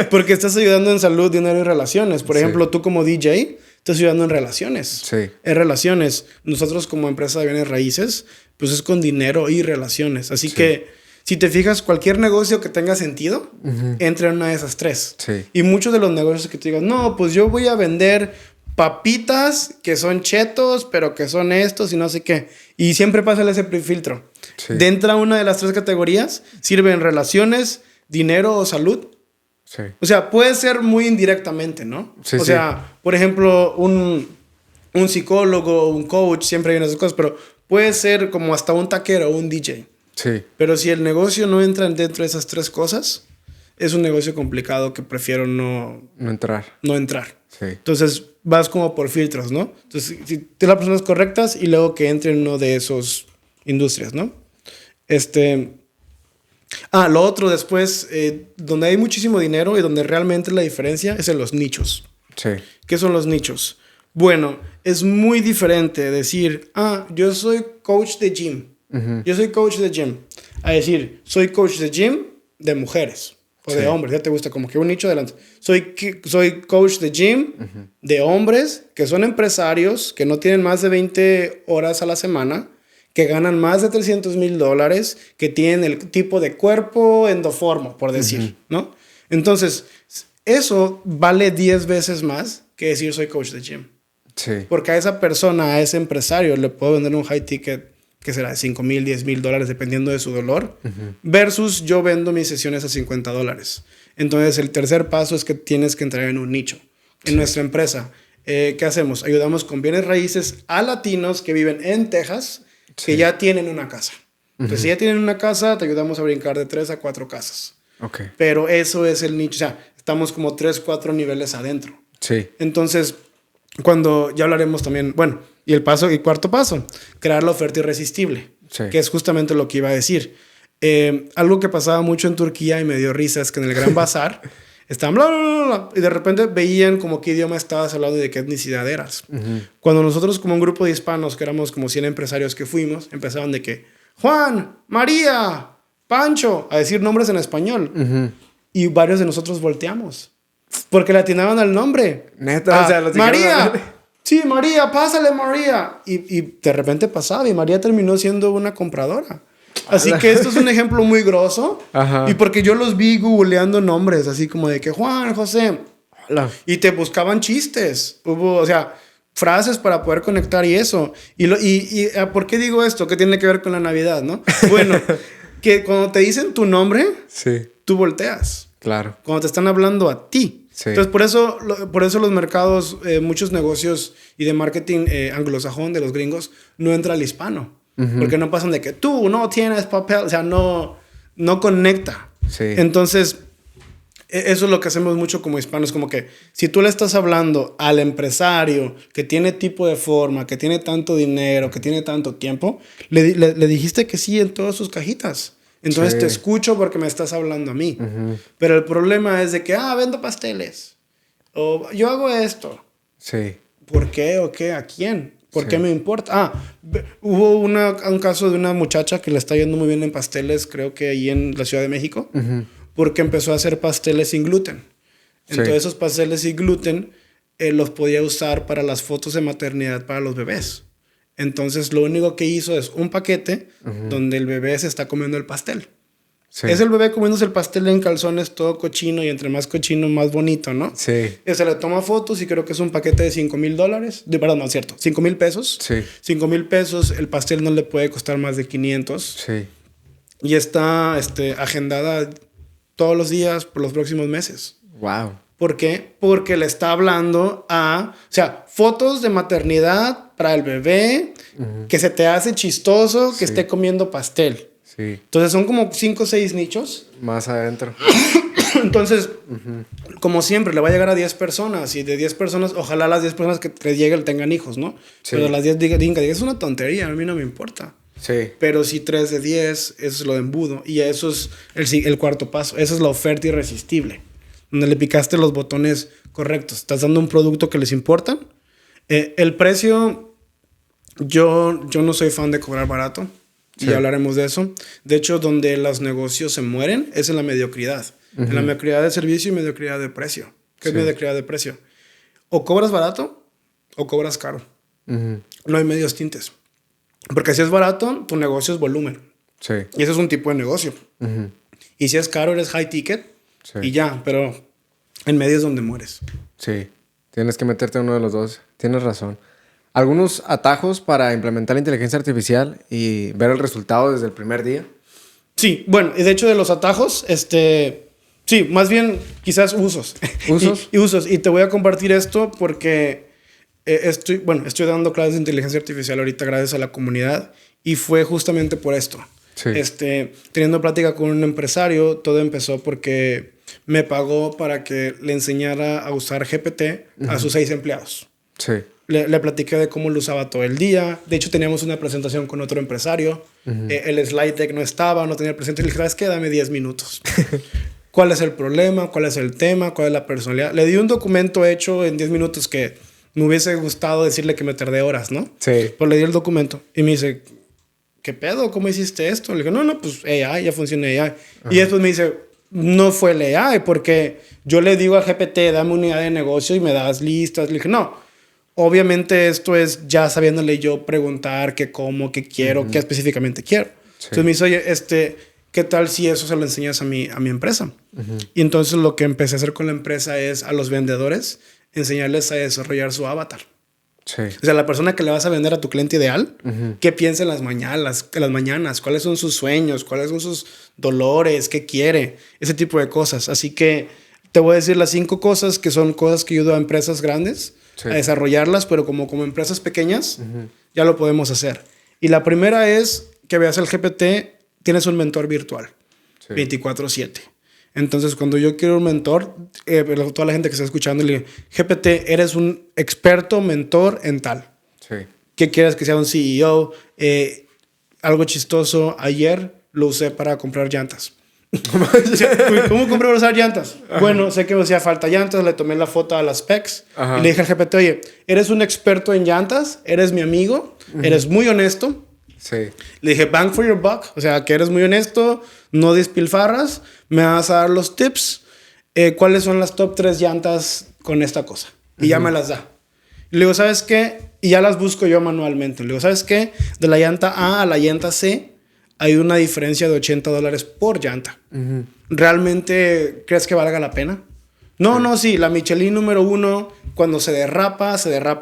porque estás ayudando en salud, dinero y relaciones. Por ejemplo, tú como DJ estás ayudando en relaciones. Sí. En relaciones. Nosotros como empresa de bienes raíces, pues es con dinero y relaciones. Así que si te fijas, cualquier negocio que tenga sentido, entra en una de esas 3. Sí. Y muchos de los negocios que te digan, no, pues yo voy a vender... papitas que son chetos, pero que son estos y no sé qué. Y siempre pasa ese filtro. Sí. Dentro de una de las 3 categorías, sirven relaciones, dinero o salud. Sí. O sea, puede ser muy indirectamente, ¿no? Sí, o sea, por ejemplo, un psicólogo, un coach, siempre hay esas cosas, pero puede ser como hasta un taquero o un DJ. Sí. Pero si el negocio no entra dentro de esas 3 cosas, es un negocio complicado que prefiero no entrar. No entrar. Sí. Entonces vas como por filtros, ¿no? Entonces, si tienes las personas correctas y luego que entre en uno de esos industrias, ¿no? Lo otro después, donde hay muchísimo dinero y donde realmente la diferencia es en los nichos. Sí. ¿Qué son los nichos? Bueno, es muy diferente decir, yo soy coach de gym. Yo soy coach de gym. A decir, soy coach de gym de mujeres. O de hombres, ya te gusta como que un nicho adelante. Soy coach de gym de hombres que son empresarios, que no tienen más de 20 horas a la semana, que ganan más de $300,000, que tienen el tipo de cuerpo endoformo, por decir, ¿no? Entonces, eso vale 10 veces más que decir soy coach de gym. Sí. Porque a esa persona, a ese empresario, le puedo vender un high ticket que será de $5,000, $10,000, dependiendo de su dolor, versus yo vendo mis sesiones a $50. Entonces, el tercer paso es que tienes que entrar en un nicho. En nuestra empresa, ¿qué hacemos? Ayudamos con bienes raíces a latinos que viven en Texas, que ya tienen una casa. Entonces, si ya tienen una casa, te ayudamos a brincar de 3 a 4 casas. Okay. Pero eso es el nicho. O sea, estamos como 3, 4 niveles adentro. Sí. Entonces, cuando ya hablaremos también, bueno, y cuarto paso, crear la oferta irresistible, que es justamente lo que iba a decir. Algo que pasaba mucho en Turquía y me dio risa es que en el Gran Bazar estaban bla, bla, bla, bla, y de repente veían como qué idioma estabas hablando y de qué etnicidad eras. Cuando nosotros como un grupo de hispanos, que éramos como 100 empresarios que fuimos, empezaban de que Juan, María, Pancho, a decir nombres en español. Y varios de nosotros volteamos. Porque le atinaban al nombre. Neta, o sea, María. Sí, María, pásale, María. Y de repente pasaba y María terminó siendo una compradora. Así que esto es un ejemplo muy grosso. Ajá. Y porque yo los vi googleando nombres, así como de que Juan, José. Hola. Y te buscaban chistes. Hubo, o sea, frases para poder conectar y eso. ¿Por qué digo esto? ¿Qué tiene que ver con la Navidad, no? Bueno, que cuando te dicen tu nombre, Sí. tú volteas. Claro. Cuando te están hablando a ti. Sí. Entonces, por eso los mercados, muchos negocios y de marketing anglosajón de los gringos, no entra al hispano. Porque no pasan de que tú no tienes papel, o sea, no conecta. Sí. Entonces, eso es lo que hacemos mucho como hispanos, como que si tú le estás hablando al empresario que tiene tipo de forma, que tiene tanto dinero, que tiene tanto tiempo, le dijiste que sí en todas sus cajitas. Entonces Sí. te escucho porque me estás hablando a mí. Pero el problema es de que, vendo pasteles. O yo hago esto. Sí. ¿Por qué o qué? ¿A quién? ¿Por Sí. qué me importa? Hubo un caso de una muchacha que le está yendo muy bien en pasteles, creo que ahí en la Ciudad de México, porque empezó a hacer pasteles sin gluten. Entonces Sí. esos pasteles sin gluten los podía usar para las fotos de maternidad para los bebés. Entonces lo único que hizo es un paquete donde el bebé se está comiendo el pastel. Sí. Es el bebé comiéndose el pastel en calzones todo cochino y entre más cochino más bonito, ¿no? Sí. Se le toma fotos y creo que es un paquete de $5,000. Perdón, no es cierto. $5,000. Sí. $5,000. El pastel no le puede costar más de 500. Sí. Y está agendada todos los días por los próximos meses. Wow. ¿Por qué? Porque le está hablando o sea, fotos de maternidad para el bebé, que se te hace chistoso que esté comiendo pastel. Sí. Entonces son como 5 o 6 nichos. Más adentro. Entonces, como siempre, le va a llegar a 10 personas. Y de 10 personas, ojalá las 10 personas que lleguen tengan hijos, ¿no? Sí. Pero las 10 digan, es una tontería, a mí no me importa. Sí. Pero si 3 de 10, eso es lo de embudo. Y eso es el cuarto paso. Eso es la oferta irresistible. Donde le picaste los botones correctos. Estás dando un producto que les importa. El precio, yo no soy fan de cobrar barato. Sí. Y hablaremos de eso. De hecho, donde los negocios se mueren es en la mediocridad. En la mediocridad de servicio y mediocridad de precio. ¿Qué es mediocridad de precio? O cobras barato o cobras caro. No hay medios tintes. Porque si es barato, tu negocio es volumen. Sí. Y ese es un tipo de negocio. Y si es caro, eres high ticket. Sí. Y ya, pero en medio es donde mueres. Sí. Tienes que meterte a uno de los dos. Tienes razón. ¿Algunos atajos para implementar la inteligencia artificial y ver el resultado desde el primer día? Sí, bueno, y de hecho de los atajos, sí, más bien quizás usos. ¿Usos? y usos. Y te voy a compartir esto porque estoy dando clases de inteligencia artificial ahorita gracias a la comunidad y fue justamente por esto. Sí. Teniendo plática con un empresario, todo empezó porque me pagó para que le enseñara a usar GPT a sus 6 empleados. Sí. Le platiqué de cómo lo usaba todo el día. De hecho, teníamos una presentación con otro empresario. El slide deck no estaba, no tenía presente. Le dije, ¿sabes qué? Dame 10 minutos. ¿Cuál es el problema? ¿Cuál es el tema? ¿Cuál es la personalidad? Le di un documento hecho en 10 minutos que me hubiese gustado decirle que me tardé horas, ¿no? Sí. Pues le di el documento y me dice, ¿qué pedo? ¿Cómo hiciste esto? Le dije, no, pues AI, ya funciona AI. Y después me dice, no fue el AI, porque yo le digo a GPT, dame una unidad de negocio y me das listas. Le dije, no. Obviamente esto es ya sabiéndole yo preguntar qué como, qué quiero, qué específicamente quiero. Sí. Entonces me dice, oye, ¿qué tal si eso se lo enseñas a mi empresa? Y entonces lo que empecé a hacer con la empresa es a los vendedores enseñarles a desarrollar su avatar. Sí. O sea, la persona que le vas a vender a tu cliente ideal, ¿qué piensa en las mañanas? ¿Cuáles son sus sueños? ¿Cuáles son sus dolores? ¿Qué quiere? Ese tipo de cosas. Así que te voy a decir las 5 cosas que son cosas que ayudo a empresas grandes a desarrollarlas, pero como empresas pequeñas ya lo podemos hacer. Y la primera es que veas el GPT, tienes un mentor virtual, 24/7. Entonces, cuando yo quiero un mentor, toda la gente que está escuchando, le digo, GPT, eres un experto mentor en tal. Sí. ¿Qué quieres que sea un CEO? Algo chistoso, ayer lo usé para comprar llantas. ¿Cómo compré usar llantas? Ajá. Bueno, sé que me hacía falta llantas, le tomé la foto a las specs. Ajá. Y le dije al GPT, oye, eres un experto en llantas, eres mi amigo, eres muy honesto. Sí. Le dije, bang for your buck, o sea, que eres muy honesto, no despilfarras, me vas a dar los tips, cuáles son las top 3 llantas con esta cosa. Y ya me las da. Y le digo, ¿sabes qué? Y ya las busco yo manualmente. Le digo, ¿sabes qué? De la llanta A a la llanta C, hay una diferencia de $80 por llanta. ¿Realmente crees que valga la pena? No, no, sí, la Michelin número 1, cuando se derrapa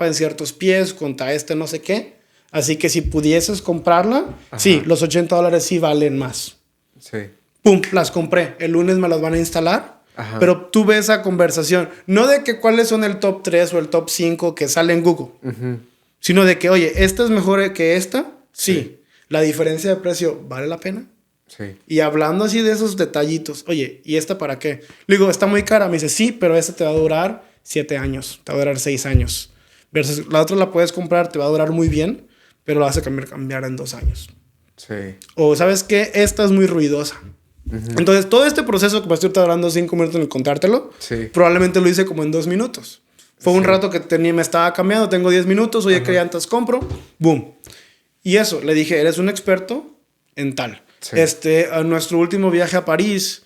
en ciertos pies contra no sé qué. Así que si pudieses comprarla, sí, los $80 sí valen más. Sí. Pum, las compré. El lunes me las van a instalar. Pero tú ves esa conversación, no de que cuáles son el top 3 o el top 5 que sale en Google, sino de que, oye, esta es mejor que esta. Sí. La diferencia de precio, ¿vale la pena? Sí. Y hablando así de esos detallitos, oye, ¿y esta para qué? Le digo, está muy cara. Me dice, sí, pero esta te va a durar 7 años, te va a durar 6 años. Versus la otra la puedes comprar, te va a durar muy bien, pero la vas a cambiar en 2 años. Sí. O, ¿sabes qué? Esta es muy ruidosa. Entonces, todo este proceso que me estoy tardando 5 minutos en contártelo, probablemente lo hice como en 2 minutos. Fue un rato que me estaba cambiando, tengo 10 minutos, oye, ¿qué llantas compro? Boom. Y eso, le dije, eres un experto en tal. Sí. A nuestro último viaje a París,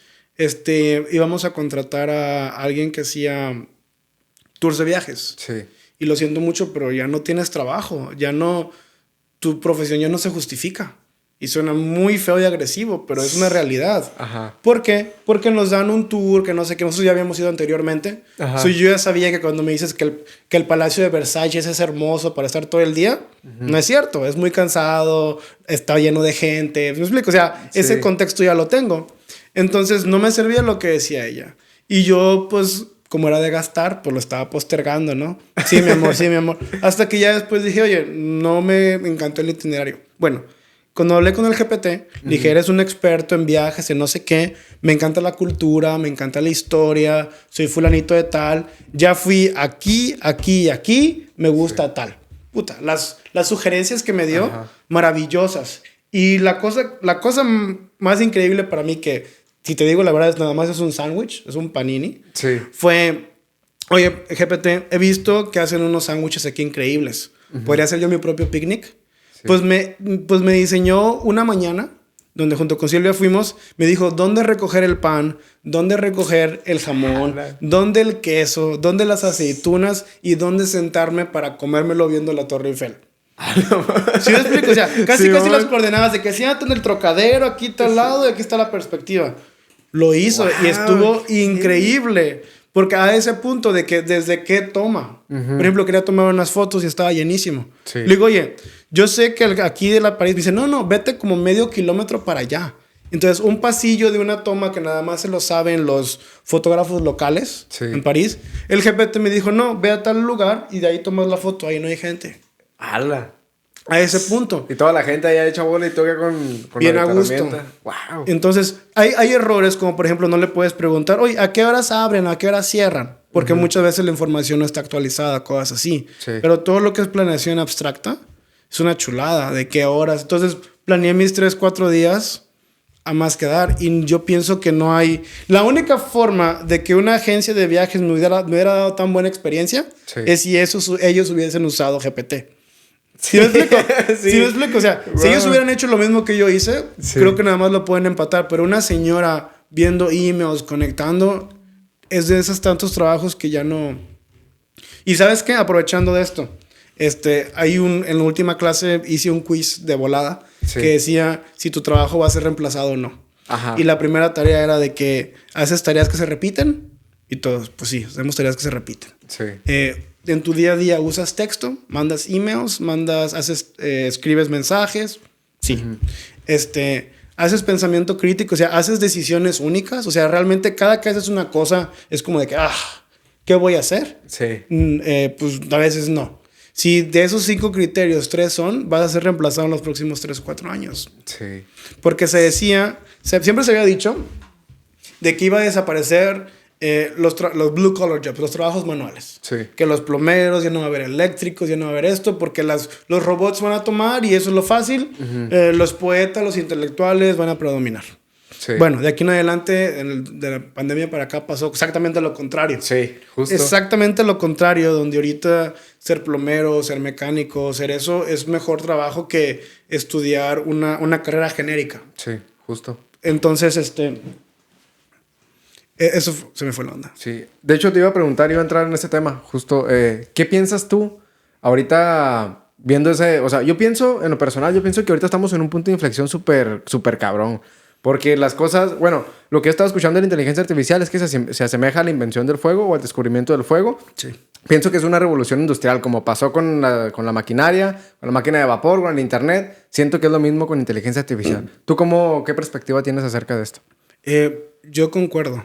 íbamos a contratar a alguien que hacía tours de viajes. Sí. Y lo siento mucho, pero ya no tienes trabajo, ya no, tu profesión ya no se justifica. Y suena muy feo y agresivo, pero es una realidad. ¿Por qué? Porque nos dan un tour que no sé qué, nosotros ya habíamos ido anteriormente. So, yo ya sabía que cuando me dices que el Palacio de Versalles es hermoso para estar todo el día, no es cierto. Es muy cansado, está lleno de gente. ¿Me explico? O sea, ese contexto ya lo tengo. Entonces, no me servía lo que decía ella. Y yo, pues, como era de gastar, pues lo estaba postergando, ¿no? Sí, mi amor, sí, mi amor. Hasta que ya después dije, oye, no me encantó el itinerario. Bueno, cuando hablé con el GPT, dije, eres un experto en viajes, en no sé qué, me encanta la cultura, me encanta la historia, soy fulanito de tal, ya fui aquí, aquí y aquí, me gusta tal. Puta, las sugerencias que me dio, maravillosas. Y la cosa más increíble para mí que, si te digo la verdad, nada más es un sándwich, es un panini, fue, oye, GPT, he visto que hacen unos sándwiches aquí increíbles. ¿Podría hacer yo mi propio picnic? Sí. Pues me diseñó una mañana, donde junto con Silvia fuimos, me dijo dónde recoger el pan, dónde recoger el jamón, dónde el queso, dónde las aceitunas y dónde sentarme para comérmelo viendo la Torre Eiffel. ¿Sí me explico? O sea, casi las coordenadas de que siéntate en el Trocadero, aquí está al lado y aquí está la perspectiva. Lo hizo y estuvo increíble. Porque a ese punto de que desde qué toma. Por ejemplo, quería tomar unas fotos y estaba llenísimo. Le digo, oye, yo sé que aquí de la París dice, no, vete como medio kilómetro para allá. Entonces, un pasillo de una toma que nada más se lo saben los fotógrafos locales en París. El GPT me dijo, no, ve a tal lugar y de ahí tomas la foto. Ahí no hay gente. ¡Hala! A ese punto. Y toda la gente ahí ha hecho bola y toca con bien a gusto. Wow. Entonces, hay errores como, por ejemplo, no le puedes preguntar, oye, ¿a qué horas abren? ¿A qué horas cierran? Porque muchas veces la información no está actualizada, cosas así. Pero todo lo que es planeación abstracta es una chulada. ¿De qué horas? Entonces, planeé mis 3-4 días a más que dar. Y yo pienso que no hay... La única forma de que una agencia de viajes me hubiera dado tan buena experiencia es si ellos hubiesen usado GPT. ¿Sí me explico? ¿Sí me explico? O sea, si ellos hubieran hecho lo mismo que yo hice, creo que nada más lo pueden empatar. Pero una señora viendo emails, conectando, es de esos tantos trabajos que ya no... Y ¿sabes qué? Aprovechando de esto, en la última clase hice un quiz de volada que decía si tu trabajo va a ser reemplazado o no. Y la primera tarea era de que haces tareas que se repiten y todos, pues sí, hacemos tareas que se repiten. En tu día a día usas texto, mandas emails, escribes mensajes. Sí. Haces pensamiento crítico, o sea, haces decisiones únicas. O sea, realmente cada que haces una cosa es como de que, ¿qué voy a hacer? Pues a veces no. Si de esos 5 criterios 3 vas a ser reemplazado en los próximos 3 o 4 años. Porque siempre se había dicho de que iba a desaparecer los blue collar jobs, los trabajos manuales. Que los plomeros, ya no va a haber eléctricos, ya no va a haber esto, porque los robots van a tomar y eso es lo fácil. Los poetas, los intelectuales van a predominar. Bueno, de aquí en adelante, de la pandemia para acá, pasó exactamente lo contrario. Justo. Exactamente lo contrario, donde ahorita ser plomero, ser mecánico, ser eso, es mejor trabajo que estudiar una carrera genérica. Justo. Entonces, eso se me fue la onda. De hecho, te iba a preguntar, iba a entrar en este tema, justo. ¿Qué piensas tú ahorita viendo ese... O sea, yo pienso, en lo personal, yo pienso que ahorita estamos en un punto de inflexión súper, súper cabrón. Porque las cosas... Bueno, lo que he estado escuchando de la inteligencia artificial es que se asemeja a la invención del fuego o al descubrimiento del fuego. Sí. Pienso que es una revolución industrial, como pasó con la maquinaria, con la máquina de vapor, con el internet. Siento que es lo mismo con inteligencia artificial. ¿Tú qué perspectiva tienes acerca de esto? Yo concuerdo.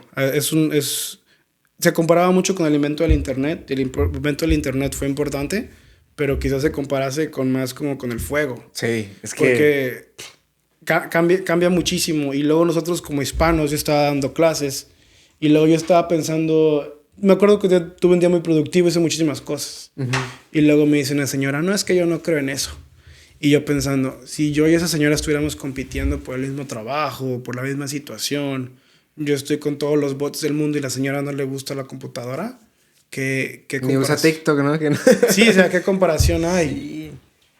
Se comparaba mucho con el invento del internet. El invento del internet fue importante, pero quizás se comparase más como con el fuego. Sí, es que... Porque cambia muchísimo. Y luego nosotros como hispanos, yo estaba dando clases y luego yo estaba pensando... Me acuerdo que tuve un día muy productivo, hice muchísimas cosas. Uh-huh. Y luego me dice una señora, no, es que yo no creo en eso. Y yo pensando, si yo y esa señora estuviéramos compitiendo por el mismo trabajo, por la misma situación, yo estoy con todos los bots del mundo y la señora no le gusta la computadora, ¿qué ni usa TikTok, ¿no? Sí, o sea, ¿qué comparación hay? Sí.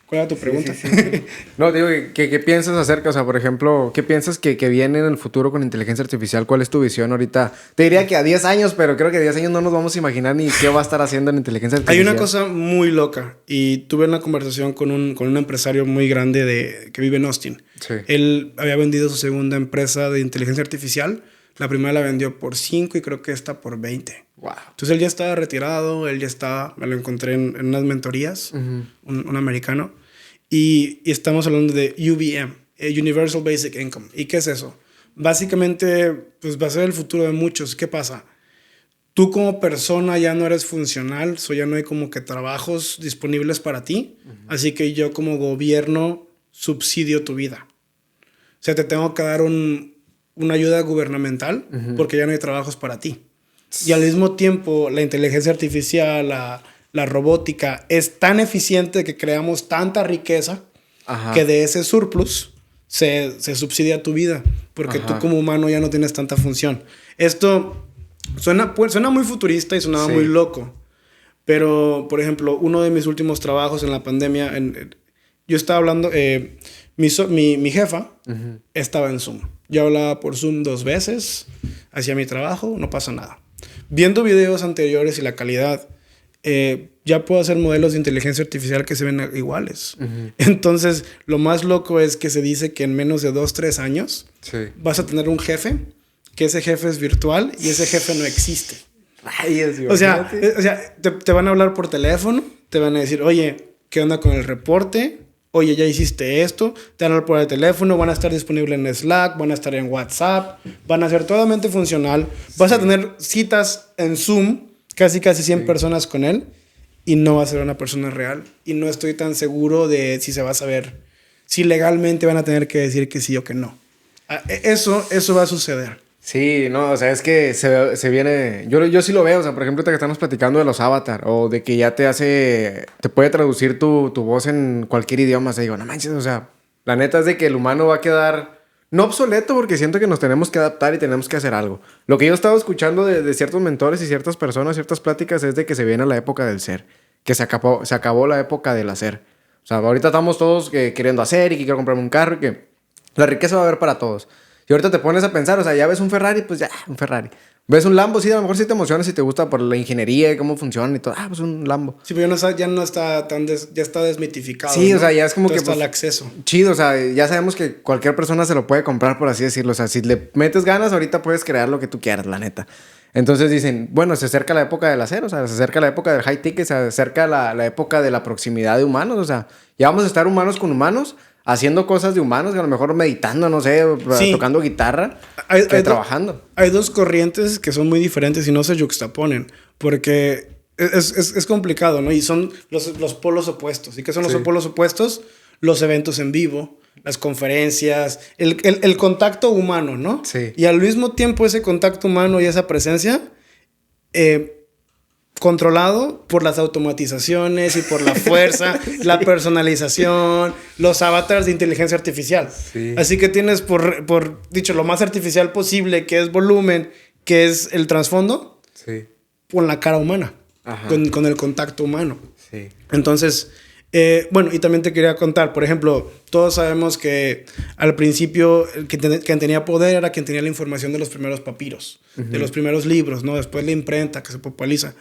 ¿Cuál era tu pregunta? Sí. No, digo, ¿qué piensas acerca? O sea, por ejemplo, ¿qué piensas que viene en el futuro con inteligencia artificial? ¿Cuál es tu visión ahorita? Te diría que a 10 años, pero creo que a 10 años no nos vamos a imaginar ni qué va a estar haciendo en inteligencia artificial. Hay una cosa muy loca y tuve una conversación con un empresario muy grande que vive en Austin. Sí. Él había vendido su segunda empresa de inteligencia artificial. La primera la vendió por 5 y creo que esta por 20. Wow. Entonces él ya estaba retirado, me lo encontré en unas mentorías, uh-huh. un americano, y estamos hablando de UBM, Universal Basic Income. ¿Y qué es eso? Básicamente, pues va a ser el futuro de muchos. ¿Qué pasa? Tú como persona ya no eres funcional, ya no hay como que trabajos disponibles para ti, uh-huh. Así que yo como gobierno subsidio tu vida. O sea, te tengo que dar una ayuda gubernamental, uh-huh. Porque ya no hay trabajos para ti. Y al mismo tiempo, la inteligencia artificial, la robótica, es tan eficiente que creamos tanta riqueza, ajá. Que de ese surplus se subsidia tu vida, porque ajá. Tú como humano ya no tienes tanta función. Esto suena muy futurista y sonaba sí. Muy loco, pero, por ejemplo, uno de mis últimos trabajos en la pandemia, yo estaba hablando, mi jefa uh-huh. Estaba en Zoom. Yo hablaba por Zoom 2 veces, hacía mi trabajo, no pasa nada. Viendo videos anteriores y la calidad, ya puedo hacer modelos de inteligencia artificial que se ven iguales. Uh-huh. Entonces, lo más loco es que se dice que en menos de 2-3 años sí. Vas a tener un jefe, que ese jefe es virtual y ese jefe no existe. Ay, o sea te van a hablar por teléfono, te van a decir, oye, ¿qué onda con el reporte? Oye, ya hiciste esto, te van a hablar por el teléfono, van a estar disponibles en Slack, van a estar en WhatsApp, van a ser totalmente funcional. Vas a tener citas en Zoom, casi 100 sí. Personas con él, y no va a ser una persona real. Y no estoy tan seguro de si se va a saber, si legalmente van a tener que decir que sí o que no. Eso va a suceder. Sí, no, o sea, es que se viene... Yo sí lo veo, o sea, por ejemplo, te estamos platicando de los avatar, o de que ya te puede traducir tu voz en cualquier idioma. O sea, digo, no manches, o sea, la neta es de que el humano va a quedar... No obsoleto, porque siento que nos tenemos que adaptar y tenemos que hacer algo. Lo que yo he estado escuchando de ciertos mentores y ciertas personas, ciertas pláticas, es de que se viene la época del ser. Que se acabó la época del hacer. O sea, ahorita estamos todos queriendo hacer y que quiero comprarme un carro y que... La riqueza va a haber para todos. Y ahorita te pones a pensar, o sea, ya ves un Ferrari, pues ya, un Ferrari. Ves un Lambo, sí, a lo mejor sí te emocionas y te gusta por la ingeniería y cómo funciona y todo. Pues un Lambo. Sí, pero ya no está tan... ya está desmitificado, sí, ¿no? O sea, ya es como entonces que... está el acceso. Chido, o sea, ya sabemos que cualquier persona se lo puede comprar, por así decirlo. O sea, si le metes ganas, ahorita puedes crear lo que tú quieras, la neta. Entonces dicen, bueno, se acerca la época del hacer, o sea, se acerca la época del high ticket, se acerca la época de la proximidad de humanos, o sea, ya vamos a estar humanos con humanos, haciendo cosas de humanos, a lo mejor meditando, no sé, sí. Tocando guitarra, trabajando. Hay 2 corrientes que son muy diferentes y no se juxtaponen, porque es complicado, ¿no? Y son los polos opuestos. ¿Y qué son los polos opuestos? Los eventos en vivo, las conferencias, el contacto humano, ¿no? Sí. Y al mismo tiempo ese contacto humano y esa presencia... controlado por las automatizaciones y por la fuerza, la personalización, los avatars de inteligencia artificial. Sí. Así que tienes por dicho lo más artificial posible, que es volumen, que es el trasfondo, sí. Con la cara humana, con el contacto humano. Sí. Entonces, bueno, y también te quería contar, por ejemplo, todos sabemos que al principio quien tenía poder era quien tenía la información de los primeros papiros, uh-huh. De los primeros libros, ¿no? Después la imprenta que se populariza.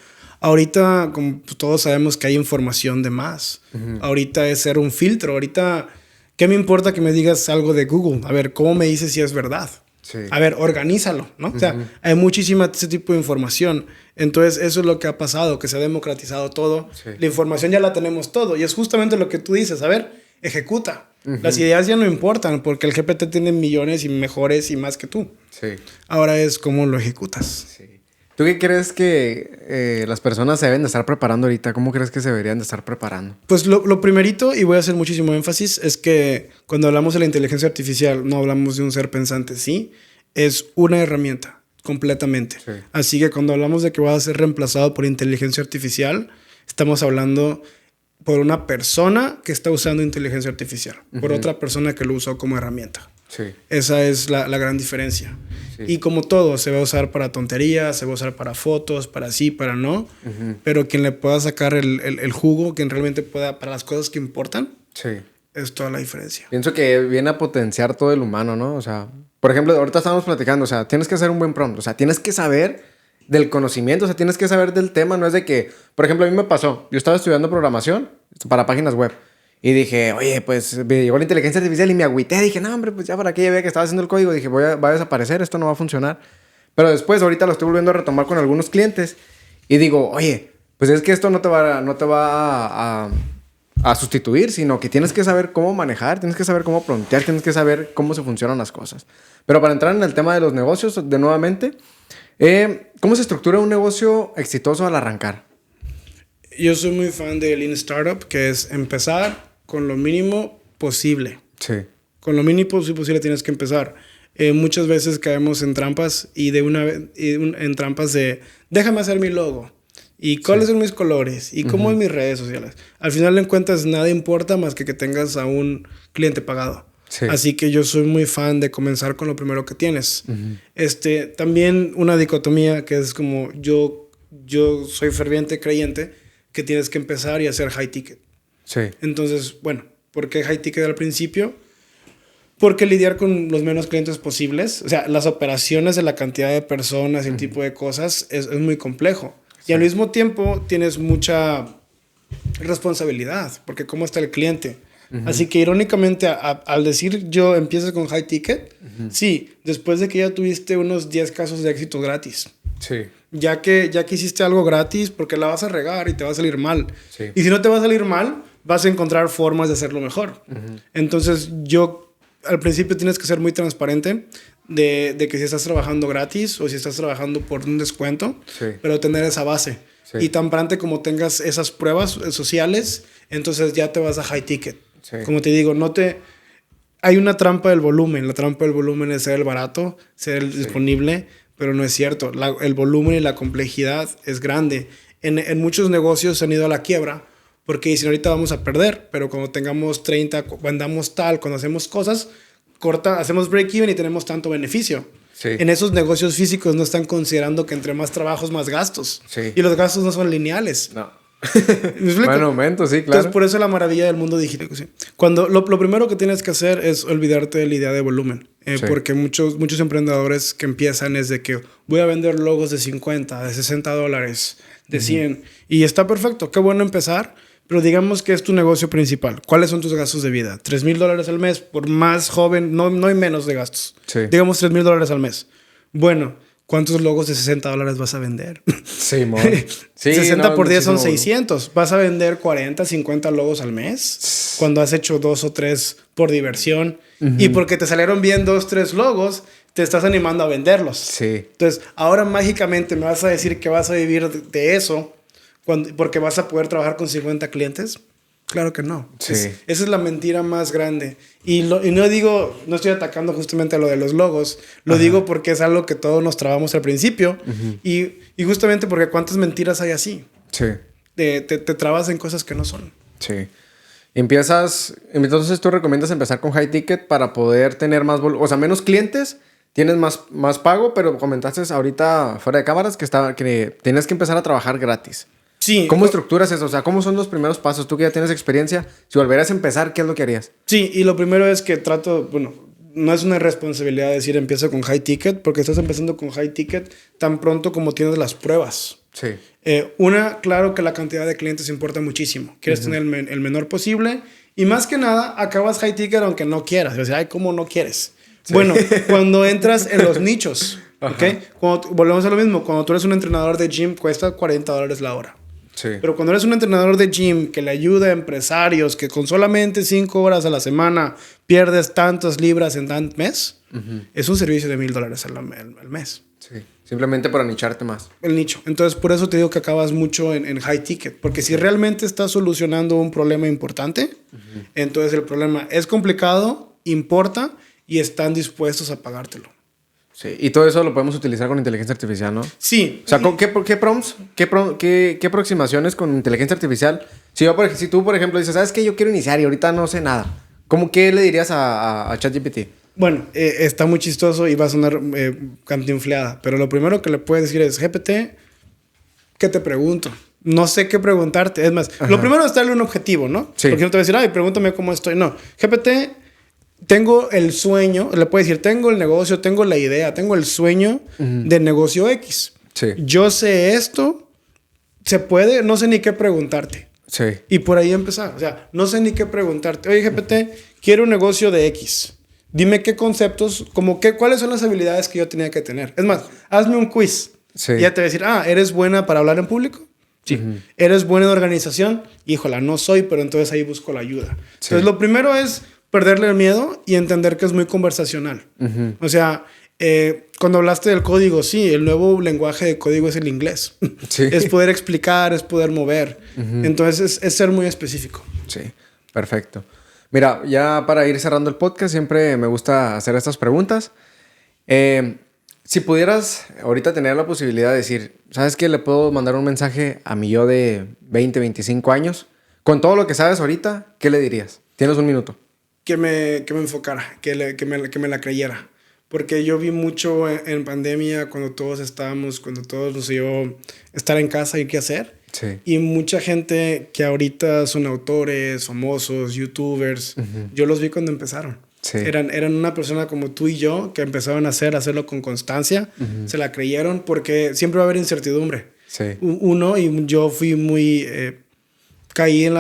Ahorita, como todos sabemos que hay información de más. Ahorita es ser un filtro. Ahorita, ¿qué me importa que me digas algo de Google? A ver, ¿cómo me dices si es verdad? Sí. A ver, organízalo, ¿no? O sea, hay muchísima ese tipo de información. Entonces, eso es lo que ha pasado, que se ha democratizado todo. Sí. La información ya la tenemos todo. Y es justamente lo que tú dices. A ver, ejecuta. Las ideas ya no importan porque el GPT tiene millones y mejores y más que tú. Sí. Ahora es cómo lo ejecutas. Sí. ¿Tú qué crees que las personas se deben de estar preparando ahorita? ¿Cómo crees que se deberían de estar preparando? Pues lo primerito, y voy a hacer muchísimo énfasis, es que cuando hablamos de la inteligencia artificial no hablamos de un ser pensante, ¿sí? Es una herramienta, completamente. Sí. Así que cuando hablamos de que va a ser reemplazado por inteligencia artificial, estamos hablando por una persona que está usando inteligencia artificial, por otra persona que lo usó como herramienta. Sí. Esa es la gran diferencia. Sí. Y como todo, se va a usar para tonterías, se va a usar para fotos, para sí, para no. Pero quien le pueda sacar el jugo, quien realmente pueda, para las cosas que importan, sí, es toda la diferencia. Pienso que viene a potenciar todo el humano, ¿no? O sea, por ejemplo, ahorita estamos platicando, o sea, tienes que hacer un buen prompt, o sea, tienes que saber del conocimiento, o sea, tienes que saber del tema, no es de que, por ejemplo, a mí me pasó, yo estaba estudiando programación para páginas web. Y dije, oye, pues me llegó la inteligencia artificial y me agüité. Dije, no, hombre, pues ya para qué, ya veía que estaba haciendo el código. Dije, va a desaparecer, esto no va a funcionar. Pero después, ahorita lo estoy volviendo a retomar con algunos clientes. Y digo, oye, pues es que esto no te va a sustituir, sino que tienes que saber cómo manejar, tienes que saber cómo promptear, tienes que saber cómo se funcionan las cosas. Pero para entrar en el tema de los negocios, de nuevamente, ¿cómo se estructura un negocio exitoso al arrancar? Yo soy muy fan de Lean Startup, que es empezar con lo mínimo posible. Sí. Con lo mínimo posible tienes que empezar. Muchas veces caemos en trampas en trampas de déjame hacer mi logo y cuáles son mis colores y cómo es mis redes sociales. Al final de cuentas nada importa más que tengas a un cliente pagado. Sí. Así que yo soy muy fan de comenzar con lo primero que tienes. También una dicotomía que es como yo soy ferviente creyente que tienes que empezar y hacer high ticket. Sí. Entonces, bueno, ¿por qué high ticket al principio? Porque lidiar con los menos clientes posibles, o sea, las operaciones de la cantidad de personas y el tipo de cosas es muy complejo. Sí. Y al mismo tiempo tienes mucha responsabilidad, porque ¿cómo está el cliente? Así que irónicamente, al decir yo empiezo con high ticket, sí, después de que ya tuviste unos 10 casos de éxito gratis. Sí. Ya que hiciste algo gratis, porque la vas a regar y te va a salir mal. Sí. Y si no te va a salir mal, vas a encontrar formas de hacerlo mejor. Entonces, al principio tienes que ser muy transparente de que si estás trabajando gratis o si estás trabajando por un descuento, sí, pero tener esa base. Sí. Y tan pronto como tengas esas pruebas sociales, entonces ya te vas a high ticket. Sí. Como te digo, hay una trampa del volumen. La trampa del volumen es ser el barato, ser el disponible, pero no es cierto. El volumen y la complejidad es grande. En muchos negocios se han ido a la quiebra porque dicen ahorita vamos a perder, pero cuando tengamos 30, vendamos tal, cuando hacemos cosas, hacemos break-even y tenemos tanto beneficio. Sí. En esos negocios físicos no están considerando que entre más trabajos, más gastos. Sí. Y los gastos no son lineales. No. Bueno, aumento, sí, claro. Entonces, por eso la maravilla del mundo digital. Sí. Cuando lo primero que tienes que hacer es olvidarte de la idea de volumen. Sí. Porque muchos emprendedores que empiezan es de que voy a vender logos de 50, de $60, de 100. Y está perfecto, qué bueno empezar. Pero digamos que es tu negocio principal. ¿Cuáles son tus gastos de vida? $3,000 al mes. Por más joven, no hay menos de gastos. Sí. Digamos $3,000 al mes. Bueno, ¿cuántos logos de $60 vas a vender? Sí, mon. Sí, 60 por 10 son 600. ¿Vas a vender 40, 50 logos al mes? Cuando has hecho 2 o 3 por diversión. Y porque te salieron bien 2, 3 logos, te estás animando a venderlos. Sí. Entonces, ahora mágicamente me vas a decir que vas a vivir de eso porque vas a poder trabajar con 50 clientes. Claro que no. Sí. Esa es la mentira más grande. Y no estoy atacando justamente a lo de los logos. Lo digo porque es algo que todos nos trabamos al principio. Y justamente porque cuántas mentiras hay así. Sí. Te trabas en cosas que no son. Sí. Entonces tú recomiendas empezar con high ticket para poder tener más menos clientes, tienes más pago, pero comentaste ahorita fuera de cámaras que tienes que empezar a trabajar gratis. Sí. ¿Cómo estructuras eso? O sea, ¿cómo son los primeros pasos? Tú que ya tienes experiencia, si volvieras a empezar, ¿qué es lo que harías? Sí, y lo primero es que no es una responsabilidad decir empiezo con high ticket, porque estás empezando con high ticket tan pronto como tienes las pruebas. Sí. Claro que la cantidad de clientes importa muchísimo. Quieres tener el menor posible. Y más que nada, acabas high ticket aunque no quieras. O sea, ay, ¿cómo no quieres? Sí. Bueno, cuando entras en los nichos, ¿ok? Volvemos a lo mismo. Cuando tú eres un entrenador de gym, cuesta $40 la hora. Sí. Pero cuando eres un entrenador de gym que le ayuda a empresarios que con solamente 5 horas a la semana pierdes tantas libras en tanto mes, es un servicio de $1,000 al mes. Sí. Simplemente para nicharte más. El nicho. Entonces, por eso te digo que acabas mucho en high ticket. Porque si realmente estás solucionando un problema importante, entonces el problema es complicado, importa y están dispuestos a pagártelo. Sí, y todo eso lo podemos utilizar con inteligencia artificial, ¿no? Sí. O sea, ¿qué prompts? ¿Qué aproximaciones con inteligencia artificial? Si tú, por ejemplo, dices, ¿sabes qué? Yo quiero iniciar y ahorita no sé nada. ¿Qué le dirías a ChatGPT? Bueno, está muy chistoso y va a sonar cantinfleada. Pero lo primero que le puedes decir es, GPT, ¿qué te pregunto? No sé qué preguntarte. Es más, lo primero es darle un objetivo, ¿no? Sí. Porque no te va a decir, ay, pregúntame cómo estoy. No, GPT... Tengo el sueño, le puedes decir, tengo el negocio, tengo la idea, tengo el sueño de negocio X. Sí. Yo sé esto, se puede, no sé ni qué preguntarte. Sí. Y por ahí empezar. O sea, no sé ni qué preguntarte. Oye, GPT, quiero un negocio de X. Dime qué conceptos, cuáles son las habilidades que yo tenía que tener. Es más, hazme un quiz. Sí. Y ya te voy a decir, ¿eres buena para hablar en público? Sí. ¿Eres buena en organización? Híjola, no soy, pero entonces ahí busco la ayuda. Sí. Entonces, lo primero es perderle el miedo y entender que es muy conversacional. O sea, cuando hablaste del código, sí, el nuevo lenguaje de código es el inglés. Sí. Es poder explicar, es poder mover. Entonces, es ser muy específico. Sí, perfecto. Mira, ya para ir cerrando el podcast, siempre me gusta hacer estas preguntas. Si pudieras ahorita tener la posibilidad de decir, ¿sabes qué? Le puedo mandar un mensaje a mi yo de 20, 25 años. Con todo lo que sabes ahorita, ¿qué le dirías? Tienes un minuto. Que me enfocara, que me la creyera. Porque yo vi mucho en pandemia cuando todos nos dio estar en casa y qué hacer. Sí. Y mucha gente que ahorita son autores, famosos, youtubers, yo los vi cuando empezaron. Sí. Eran una persona como tú y yo que empezaron a hacerlo con constancia, se la creyeron porque siempre va a haber incertidumbre. Sí. Y yo fui muy... caí en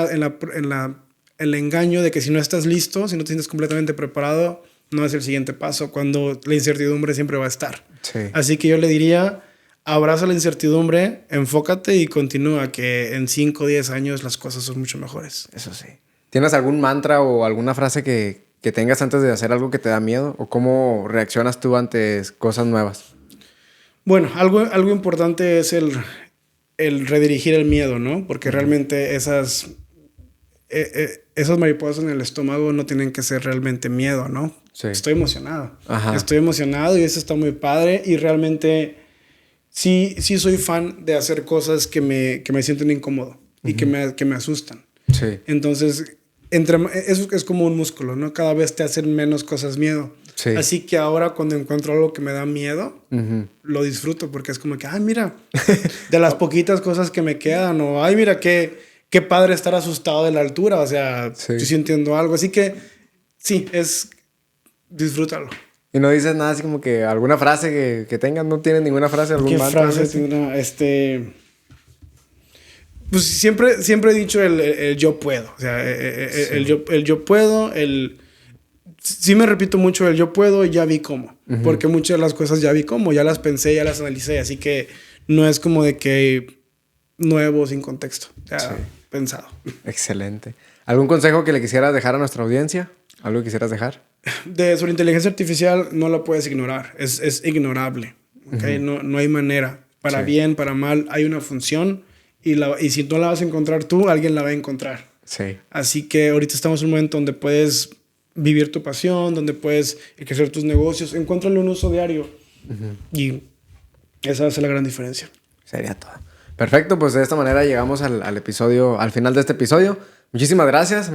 el engaño de que si no estás listo, si no te sientes completamente preparado, no es el siguiente paso, cuando la incertidumbre siempre va a estar. Sí. Así que yo le diría, abraza la incertidumbre, enfócate y continúa, que en 5 o 10 años las cosas son mucho mejores. Eso sí. ¿Tienes algún mantra o alguna frase que tengas antes de hacer algo que te da miedo? ¿O cómo reaccionas tú ante cosas nuevas? Bueno, algo importante es el redirigir el miedo, ¿no? Porque realmente esas mariposas en el estómago no tienen que ser realmente miedo, ¿no? Sí. Estoy emocionado. Ajá. Estoy emocionado y eso está muy padre. Y realmente sí soy fan de hacer cosas que me sienten incómodo y que me asustan. Sí. Entonces, eso es como un músculo, ¿no? Cada vez te hacen menos cosas miedo. Sí. Así que ahora cuando encuentro algo que me da miedo, lo disfruto porque es como que, ay, mira, de las poquitas cosas que me quedan, o ay, mira, qué padre estar asustado de la altura, o sea, estoy sintiendo algo. Así que, sí, disfrútalo. Y no dices nada así como que alguna frase que tengas, no tienes ninguna frase, algún mantra. ¿Qué frase tendrá? Pues siempre he dicho el yo puedo. O sea, el yo puedo, sí me repito mucho el yo puedo y ya vi cómo. Porque muchas de las cosas ya vi cómo, ya las pensé, ya las analicé. Así que no es como de que nuevo, sin contexto. Ya pensado. Excelente. ¿Algún consejo que le quisieras dejar a nuestra audiencia? ¿Algo que quisieras dejar? Sobre inteligencia artificial no la puedes ignorar. Es ignorable. ¿Okay? No hay manera. Para bien, para mal, hay una función. Y si no la vas a encontrar tú, alguien la va a encontrar. Sí. Así que ahorita estamos en un momento donde puedes vivir tu pasión, donde puedes crecer tus negocios. Encuéntrale un uso diario. Y esa es la gran diferencia. Sería todo. Perfecto, pues de esta manera llegamos al final de este episodio. Muchísimas gracias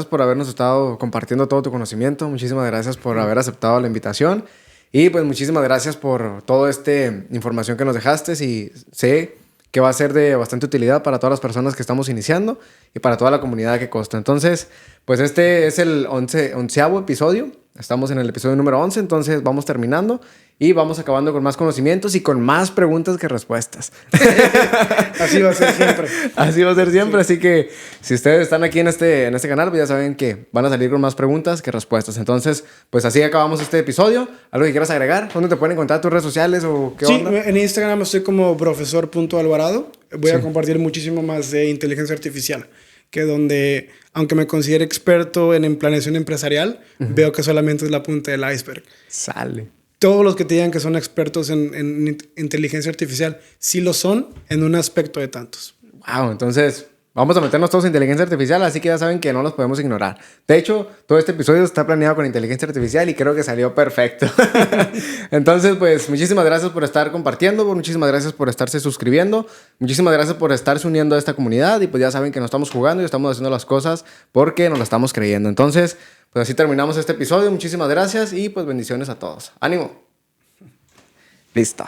por habernos estado compartiendo todo tu conocimiento. Muchísimas gracias por haber aceptado la invitación. Y pues muchísimas gracias por toda esta información que nos dejaste. Y sé que va a ser de bastante utilidad para todas las personas que estamos iniciando y para toda la comunidad de Que Costo. Entonces, pues este es el 11º episodio Estamos en el episodio número 11, entonces vamos terminando y vamos acabando con más conocimientos y con más preguntas que respuestas. Así va a ser siempre. Así va a ser siempre, Sí. así que si ustedes están aquí en este canal, pues ya saben que van a salir con más preguntas que respuestas. Entonces, pues así acabamos este episodio. ¿Algo que quieras agregar? ¿Dónde te pueden encontrar tus redes sociales o qué Sí, onda? en Instagram estoy como profesor.alvarado. Voy Sí. a compartir muchísimo más de inteligencia artificial, que donde, aunque me considere experto en planeación empresarial, veo que solamente es la punta del iceberg. Sale. Todos los que te digan que son expertos en inteligencia artificial, sí lo son en un aspecto de tantos. Wow, entonces vamos a meternos todos en inteligencia artificial, así que ya saben que no los podemos ignorar. De hecho, todo este episodio está planeado con inteligencia artificial y creo que salió perfecto. Entonces, pues muchísimas gracias por estar compartiendo, muchísimas gracias por estarse suscribiendo, muchísimas gracias por estarse uniendo a esta comunidad y pues ya saben que no estamos jugando y estamos haciendo las cosas porque nos las estamos creyendo. Entonces, pues así terminamos este episodio. Muchísimas gracias y pues bendiciones a todos. ¡Ánimo! Listo.